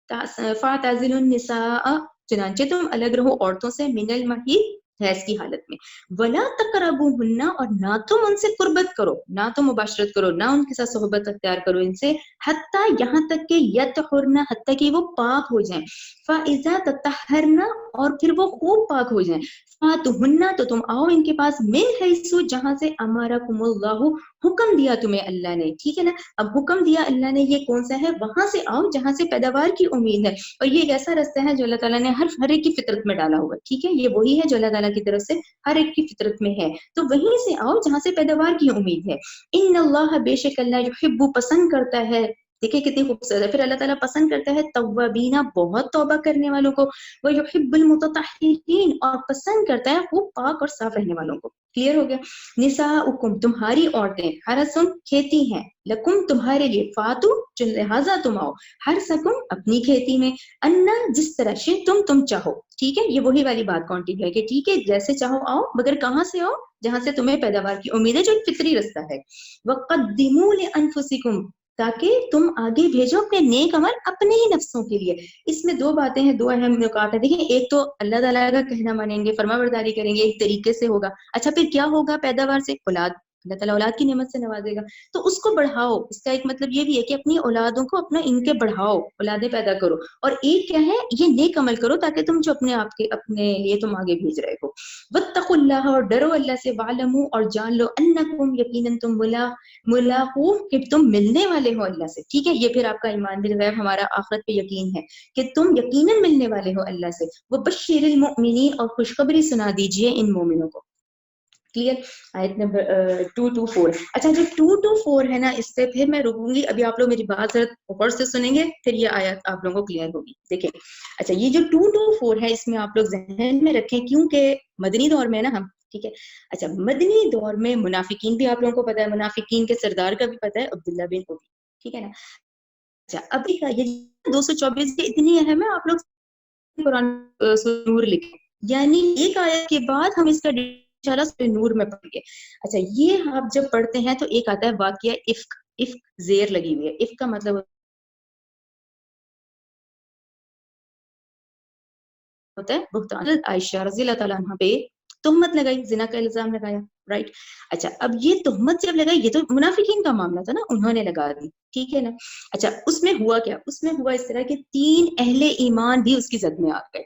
فاعتزلوا النساء، چنانچہ تم الگ رہو عورتوں سے، من المحیط، حیض کی حالت میں. ولا تقربوهن، اور نہ تم ان سے قربت کرو، نہ تم مباشرت کرو، نہ ان کے ساتھ صحبت اختیار کرو ان سے، حتیٰ، یہاں تک کہ یطہرن، حتیٰ کہ وہ پاک ہو جائیں. فاذا تطہرن، اور پھر وہ خوب پاک ہو جائیں. فاتہن، تو تم آؤ ان کے پاس، من حیث، جہاں سے امرکم اللہ، حکم دیا تمہیں اللہ نے. ٹھیک ہے نا. اب حکم دیا اللہ نے، یہ کون سا ہے؟ وہاں سے آؤ جہاں سے پیداوار کی امید ہے. اور یہ ایک ایسا رستہ ہے جو اللہ تعالیٰ نے ہر ایک کی فطرت میں ڈالا ہوا. ٹھیک ہے، یہ وہی ہے جو اللہ تعالیٰ کی طرف سے ہر ایک کی فطرت میں ہے. تو وہیں سے آؤ جہاں سے پیداوار کی امید ہے. ان اللہ، بے شک اللہ، یحب، پسند کرتا ہے. دیکھیں کتنی خوبصورت ہے. پھر اللہ تعالیٰ پسند کرتا ہے توابین، بہت توبہ کرنے والوں کو. وہ یحب المتطہرین، اور پسند کرتا ہے خوب پاک اور صاف رہنے والوں کو. کلیئر ہو گیا. نساؤکم، تمہاری عورتیں، حرسن، کھیتی ہیں، لکم، تمہارے لیے، فاتو، لہٰذا تم آؤ، حرسکم، اپنی کھیتی میں، انا، جس طرح، تم چاہو. ٹھیک ہے، یہ وہی والی بات کانٹینیو ہے کہ ٹھیک ہے جیسے چاہو آؤ، مگر کہاں سے آؤ؟ جہاں سے تمہیں پیداوار کی امید ہے، جو ایک فطری رستہ ہے. وقدموا لانفسکم، تاکہ تم آگے بھیجو اپنے نیک عمل اپنے ہی نفسوں کے لیے. اس میں دو باتیں ہیں، دو اہم نکات ہیں. دیکھیں، ایک تو اللہ تعالیٰ کا کہنا مانیں گے، فرما برداری کریں گے، ایک طریقے سے ہوگا. اچھا، پھر کیا ہوگا؟ پیداوار سے اولاد، اللہ تعالیٰ اولاد کی نعمت سے نوازے گا، تو اس کو بڑھاؤ. اس کا ایک مطلب یہ بھی ہے کہ اپنی اولادوں کو اپنا ان کے بڑھاؤ، اولادیں پیدا کرو. اور ایک کیا ہے؟ یہ نیک عمل کرو تاکہ تم جو اپنے آپ کے اپنے لیے تم آگے بھیج رہے ہو. واتقوا اللہ، اور ڈرو اللہ سے، واعلموا، اور جان لو، انکم، یقیناً تم، ملاقو، کہ تم ملنے والے ہو اللہ سے. ٹھیک ہے، یہ پھر آپ کا ایمان بالغیب، ہمارا آخرت پہ یقین ہے کہ تم یقیناً ملنے والے ہو اللہ سے. وبشر المؤمنین، اور خوشخبری سنا دیجئے ان مومنوں کو. کلیئر. آیت نمبر 2-4. اچھا، جو 2-4 ہے نا، اس پہ پھر میں رکوں گی. ابھی آپ لوگ میری بات ذرا غور سے سنیں گے، پھر یہ آیت آپ لوگوں کو کلیئر ہوگی. دیکھیں، اچھا، یہ جو 2-4 ہے، اس میں آپ لوگ ذہن میں رکھیں، کیونکہ مدنی دور میں نا ہم. ٹھیک ہے. اچھا، مدنی دور میں منافقین بھی آپ لوگوں کو پتا ہے، منافقین کے سردار کا بھی پتا ہے، عبداللہ بن ابی. ٹھیک ہے نا. اچھا، ابھی کا یہ 224 کی اتنی اہم ہے، آپ لوگ قرآن نور لکھیں، یعنی ایک آیت کے بعد ہم اس کا انشاءاللہ سورہ نور میں پڑھیں گے. اچھا، یہ آپ جب پڑھتے ہیں تو ایک آتا ہے واقعہ افک. افک زیر لگی ہوئی ہے. افک کا مطلب ہوتا ہے بہتان. عائشہ رضی اللہ تعالیٰ عنہ پہ تہمت لگائی، زنا کا الزام لگایا. رائٹ. اچھا، اب یہ تہمت جب لگائی، یہ تو منافقین کا معاملہ تھا نا، انہوں نے لگا دی. ٹھیک ہے نا. اچھا، اس میں ہوا کیا؟ اس میں ہوا اس طرح کہ 3 اہل ایمان بھی اس کی زد میں آ گئے.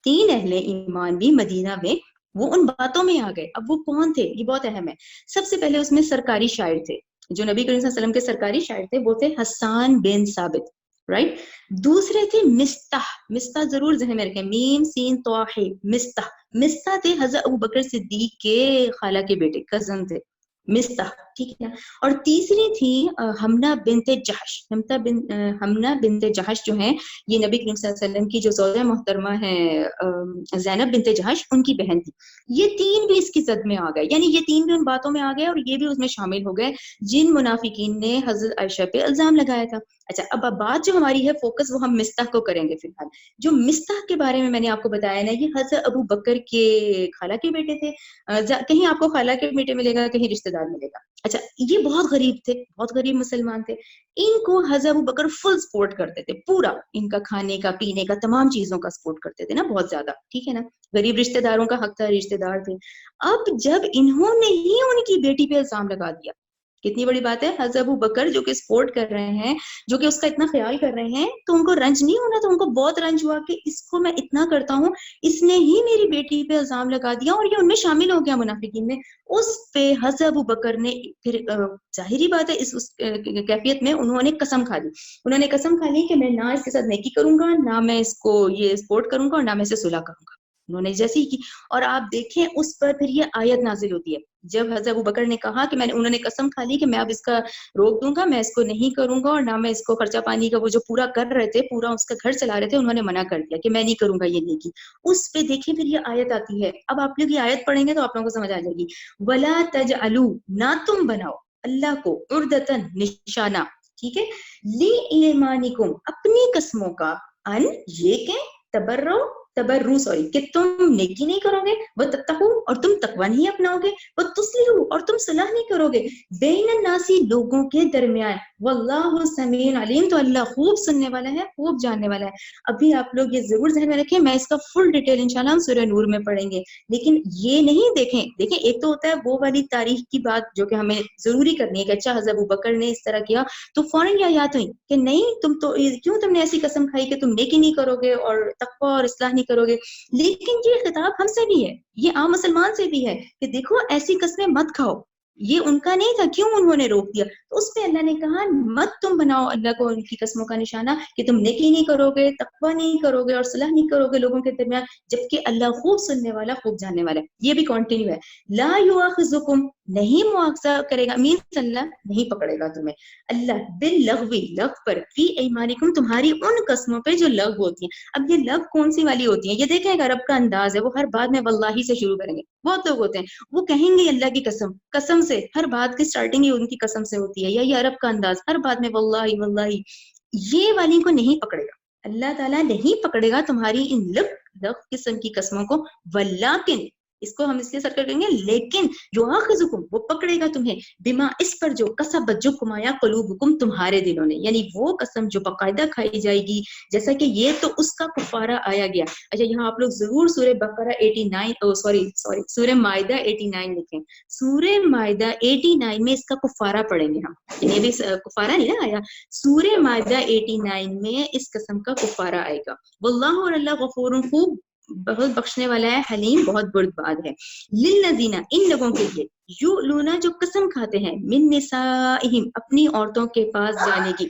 3 اہل ایمان بھی مدینہ میں وہ ان باتوں میں آ گئے. اب وہ کون تھے؟ یہ بہت اہم ہے. سب سے پہلے اس میں سرکاری شاعر تھے، جو نبی کریم صلی اللہ علیہ وسلم کے سرکاری شاعر تھے، وہ تھے حسان بن ثابت. رائٹ. دوسرے تھے مستح. مستح ضرور ذہن میں رکھیں، میم سین طاء، مستح. مستح تھے حضرت ابوبکر صدیق کے خالہ کے بیٹے، کزن تھے مستح. ٹھیک ہے. اور تیسری تھی حمنہ بنت جحش. حمنہ بنت جحش جو ہیں، یہ نبی کریم صلی اللہ علیہ وسلم کی جو زوجہ محترمہ ہے زینب بنت جحش، ان کی بہن تھی. یہ 3 بھی اس کی زد میں آ گئے، یعنی یہ 3 بھی ان باتوں میں آ گئے اور یہ بھی اس میں شامل ہو گئے جن منافقین نے حضرت عائشہ پہ الزام لگایا تھا. اچھا، اب بات جو ہماری ہے فوکس، وہ ہم مستح کو کریں گے فی الحال. جو مستح کے بارے میں نے آپ کو بتایا نا، یہ حضرت ابو بکر کے خالہ کے بیٹے تھے. کہیں آپ کو خالہ کے بیٹے ملے گا، کہیں رشتہ دار ملے گا. اچھا، یہ بہت غریب تھے، بہت غریب مسلمان تھے. ان کو حضرت ابو بکر فل سپورٹ کرتے تھے، پورا ان کا کھانے کا، پینے کا، تمام چیزوں کا سپورٹ کرتے تھے نا، بہت زیادہ. ٹھیک ہے نا. غریب رشتہ داروں کا حق تھا، رشتہ دار تھے. اب جب انہوں نے ہی ان کی بیٹی پہ الزام لگا دیا، کتنی بڑی بات ہے. حضرت ابو بکر جو کہ سپورٹ کر رہے ہیں، جو کہ اس کا اتنا خیال کر رہے ہیں، تو ان کو رنج نہیں ہونا؟ تو ان کو بہت رنج ہوا کہ اس کو میں اتنا کرتا ہوں، اس نے ہی میری بیٹی پہ الزام لگا دیا، اور یہ ان میں شامل ہو گیا منافقین میں. اس پہ حضرت ابو بکر نے پھر ظاہری بات ہے اس کیفیت میں انہوں نے قسم کھا لی. انہوں نے قسم کھا لی کہ میں نہ اس کے ساتھ نیکی کروں گا، نہ میں اس کو یہ سپورٹ کروں گا، اور نہ میں اسے صلح کروں گا. انہوں نے جیسی کی. اور آپ دیکھیں اس پر پھر یہ آیت نازل ہوتی ہے جب حضرت ابو بکر نے کہا کہ انہوں نے قسم کھا لی کہ میں اب اس کا روک دوں گا, میں اس کو نہیں کروں گا, اور نہ میں اس کو خرچہ پانی کا وہ جو پورا کر رہے تھے, پورا اس کا گھر چلا رہے تھے, انہوں نے منع کر دیا کہ میں نہیں کروں گا یہ نیکی. اس پہ دیکھیں پھر یہ آیت آتی ہے. اب آپ لوگ یہ آیت پڑھیں گے تو آپ لوگوں کو سمجھ آ جائے گی. ولا تجعلوا, نہ تم بناؤ اللہ کو عردتن, نشانہ, ٹھیک ہے, لی ایمانکم, اپنی قسموں کا, ان, یہ کہ تبرو سوری, کہ تم نیکی نہیں کرو گے, وہ تتقو, اور تم تقوی نہیں اپناؤ گے, وہ تصلحو, اور تم صلح نہیں کرو گے, بین الناسی, لوگوں کے درمیان, واللہ سمیع علیم, تو اللہ خوب سننے والا ہے, خوب جاننے والا ہے. ابھی آپ لوگ یہ ضرور ذہن میں رکھیں, میں اس کا فل ڈیٹیل انشاءاللہ ہم سورہ نور میں پڑھیں گے, لیکن یہ نہیں دیکھیں ایک تو ہوتا ہے وہ والی تاریخ کی بات جو کہ ہمیں ضروری کرنی ہے کہ اچھا حضرت ابوبکر نے اس طرح کیا تو فوراً یہ آیات ہوئی کہ نہیں تم تو کیوں تم نے ایسی قسم کھائی کہ تم نیکی نہیں کرو گے اور تقوی اور اصلاح نہیں کرو گے. لیکن یہ خطاب ہم سے بھی ہے, یہ عام مسلمان سے بھی ہے کہ دیکھو ایسی قسمیں مت کھاؤ. یہ ان کا نہیں تھا, کیوں انہوں نے روک دیا؟ تو اس پہ اللہ نے کہا مت تم بناؤ اللہ کو ان کی قسموں کا نشانہ کہ تم نیکی نہیں کرو گے, تقوی نہیں کرو گے اور صلح نہیں کرو گے لوگوں کے درمیان, جبکہ اللہ خوب سننے والا, خوب جاننے والا ہے. یہ بھی کنٹینیو ہے. لا یؤاخذکم, نہیں مؤاخذہ کرے گا, مینس اللہ نہیں پکڑے گا تمہیں, اللہ باللغوی, لغو پر, فی ایمانکم, تمہاری ان قسموں پہ جو لغو ہوتی ہیں. اب یہ لغو کون سی والی ہوتی ہیں؟ یہ دیکھیں ایک عرب کا انداز ہے, وہ ہر بات میں واللہ سے شروع کریں گے. بہت لوگ ہوتے ہیں وہ کہیں گے اللہ کی قسم, قسم سے, ہر بات کی سٹارٹنگ ہی ان کی قسم سے ہوتی ہے, یا یہ عرب کا انداز, ہر بات میں واللہ واللہ. یہ والی کو نہیں پکڑے گا اللہ تعالیٰ, نہیں پکڑے گا تمہاری ان لغو قسم کی قسموں کو. ولیکن, اس کو ہم اس لیے سر کریں گے, لیکن یؤاخذکم, وہ پکڑے گا تمہیں, بما, اس پر جو, کسبت, جو کمایا, قلوبکم, تمہارے دلوں نے, یعنی وہ قسم جو باقاعدہ کھائی جائے گی, جیسا کہ یہ تو اس کا کفارہ آیا گیا. اچھا یہاں آپ لوگ ضرور سورہ بقرہ 89 سورہ مائدہ 89 لکھیں. سورہ مائدہ 89 میں اس کا کفارہ پڑھیں گے ہم, یہ بھی کفارہ نہیں نا آیا, سورہ مائدہ 89 میں اس قسم کا کفارہ آئے گا. واللہ, اور اللہ, غفور, خوب, بہت بخشنے والا ہے, حلیم, بہت بردبار ہے. للذین, ان لوگوں کے لیے, یؤلون, جو قسم کھاتے ہیں, من نسائہم, اپنی عورتوں کے پاس جانے کی,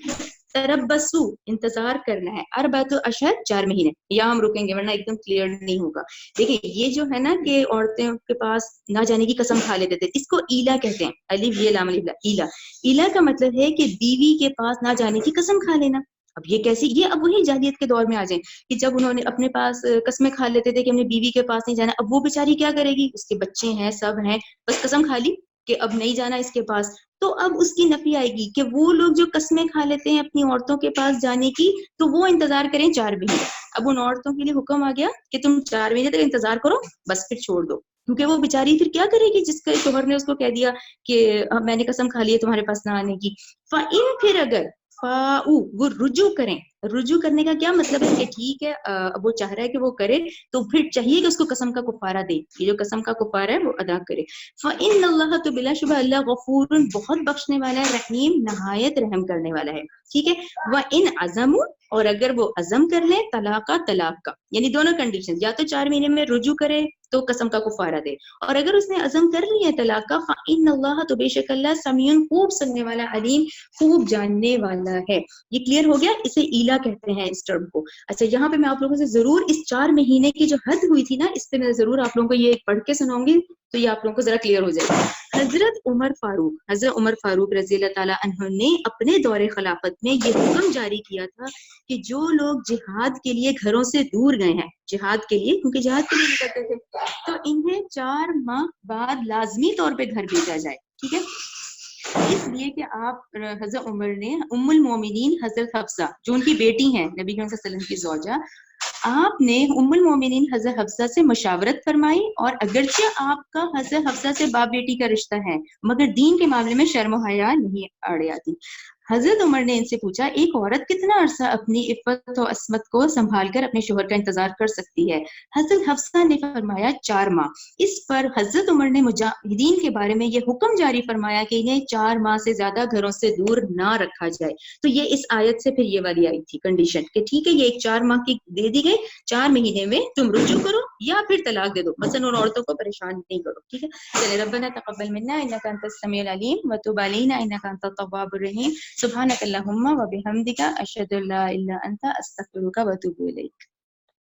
تربصوا, انتظار کرنا ہے, اربعۃ اشہر, 4 مہینے. یہاں ہم رکیں گے ورنہ ایک دم کلیئر نہیں ہوگا. دیکھیں یہ جو ہے نا کہ عورتوں کے پاس نہ جانے کی قسم کھا لیتے تھے, اس کو ایلا کہتے ہیں, الف یہ لام الف, ایلا. ایلا کا مطلب ہے کہ بیوی کے پاس نہ جانے کی قسم کھا لینا. اب یہ کیسی, یہ اب وہی جاہلیت کے دور میں آ جائیں کہ جب انہوں نے اپنے پاس قسمیں کھا لیتے تھے کہ ہم نے بیوی کے پاس نہیں جانا, اب وہ بیچاری کیا کرے گی, اس کے بچے ہیں, سب ہیں, بس قسم کھا لی کہ اب نہیں جانا اس کے پاس. تو اب اس کی نفی آئے گی کہ وہ لوگ جو قسمیں کھا لیتے ہیں اپنی عورتوں کے پاس جانے کی, تو وہ انتظار کریں 4 مہینے. اب ان عورتوں کے لیے حکم آ گیا کہ تم 4 مہینے تک انتظار کرو, بس پھر چھوڑ دو, کیونکہ وہ بیچاری پھر کیا کرے گی جس کے شوہر نے اس کو کہہ دیا کہ میں نے قسم کھا لی ہے تمہارے پاس نہ آنے کی. فَإِن, پھر اگر, فَاؤ, وہ رجوع کریں. رجوع کرنے کا کیا مطلب ہے کہ ٹھیک ہے اب وہ چاہ رہا ہے کہ وہ کرے, تو پھر چاہیے کہ اس کو قسم کا کفارہ دے, یہ جو قسم کا کفارہ ہے وہ ادا کرے. فَإِنَّ اللَّهَ, تو بلا شبہ اللہ, غفور, بہت بخشنے والا ہے, رحیم, نہایت رحم کرنے والا ہے. ٹھیک ہے. وَإِنْ عَزَمُوا, اور اگر وہ عزم کر لیں, طلاق کا, یعنی دونوں کنڈیشن, یا تو 4 مہینے میں رجوع کرے تو قسم کا کفارہ دے, اور اگر اس نے عزم کر لیا طلاق کا, فَإِنَّ اللَّهَ, تو بے شک اللہ, سمیع, خوب سننے والا, علیم, خوب جاننے والا ہے. یہ کلیئر ہو گیا, اسے ایلا کہتے ہیں اس ٹرم کو. اچھا یہاں پہ میں آپ لوگوں سے ضرور اس 4 مہینے کی جو حد ہوئی تھی نا, اس پہ میں ضرور آپ لوگوں کو یہ پڑھ کے سناؤں گی, تو یہ آپ لوگوں کو ذرا کلیئر ہو جائے گا. حضرت عمر فاروق رضی اللہ تعالیٰ عنہ نے اپنے دور خلافت میں یہ حکم جاری کیا تھا کہ جو لوگ جہاد کے لیے گھروں سے دور گئے ہیں, جہاد کے لیے, کیونکہ جہاد کے لیے نکلتے تھے, تو انہیں 4 ماہ بعد لازمی طور پہ گھر بھیجا جائے. ٹھیک ہے. اس لیے کہ آپ, حضرت عمر نے ام المومنین حضرت حفصہ, جو ان کی بیٹی ہیں نبی کریم صلی اللہ علیہ وسلم کی زوجہ, آپ نے ام المومنین حضرت حفصہ سے مشاورت فرمائی, اور اگرچہ آپ کا حضرت حفصہ سے باپ بیٹی کا رشتہ ہے, مگر دین کے معاملے میں شرم و حیا نہیں آڑے آتی. حضرت عمر نے ان سے پوچھا, ایک عورت کتنا عرصہ اپنی عفت و عصمت کو سنبھال کر اپنے شوہر کا انتظار کر سکتی ہے؟ حضرت حفصہ نے فرمایا 4 ماہ. اس پر حضرت عمر نے مجاہدین کے بارے میں یہ حکم جاری فرمایا کہ انہیں 4 ماہ سے زیادہ گھروں سے دور نہ رکھا جائے. تو یہ اس آیت سے پھر یہ والی آئی تھی کنڈیشن کہ ٹھیک ہے, یہ ایک 4 ماہ کی دے دی گئی, 4 مہینے میں تم رجوع کرو یا پھر طلاق دے دو, مثلا ان عورتوں کو پریشان نہیں کرو. ٹھیک ہے. چلے, ربنا تقبل منا انک انت السمیع العلیم وتب علینا انک انت التواب الرحیم. سبحانک اللہم و بحمدک, اشہد ان لا الہ الا انت, استغفرک و اتوب الیک.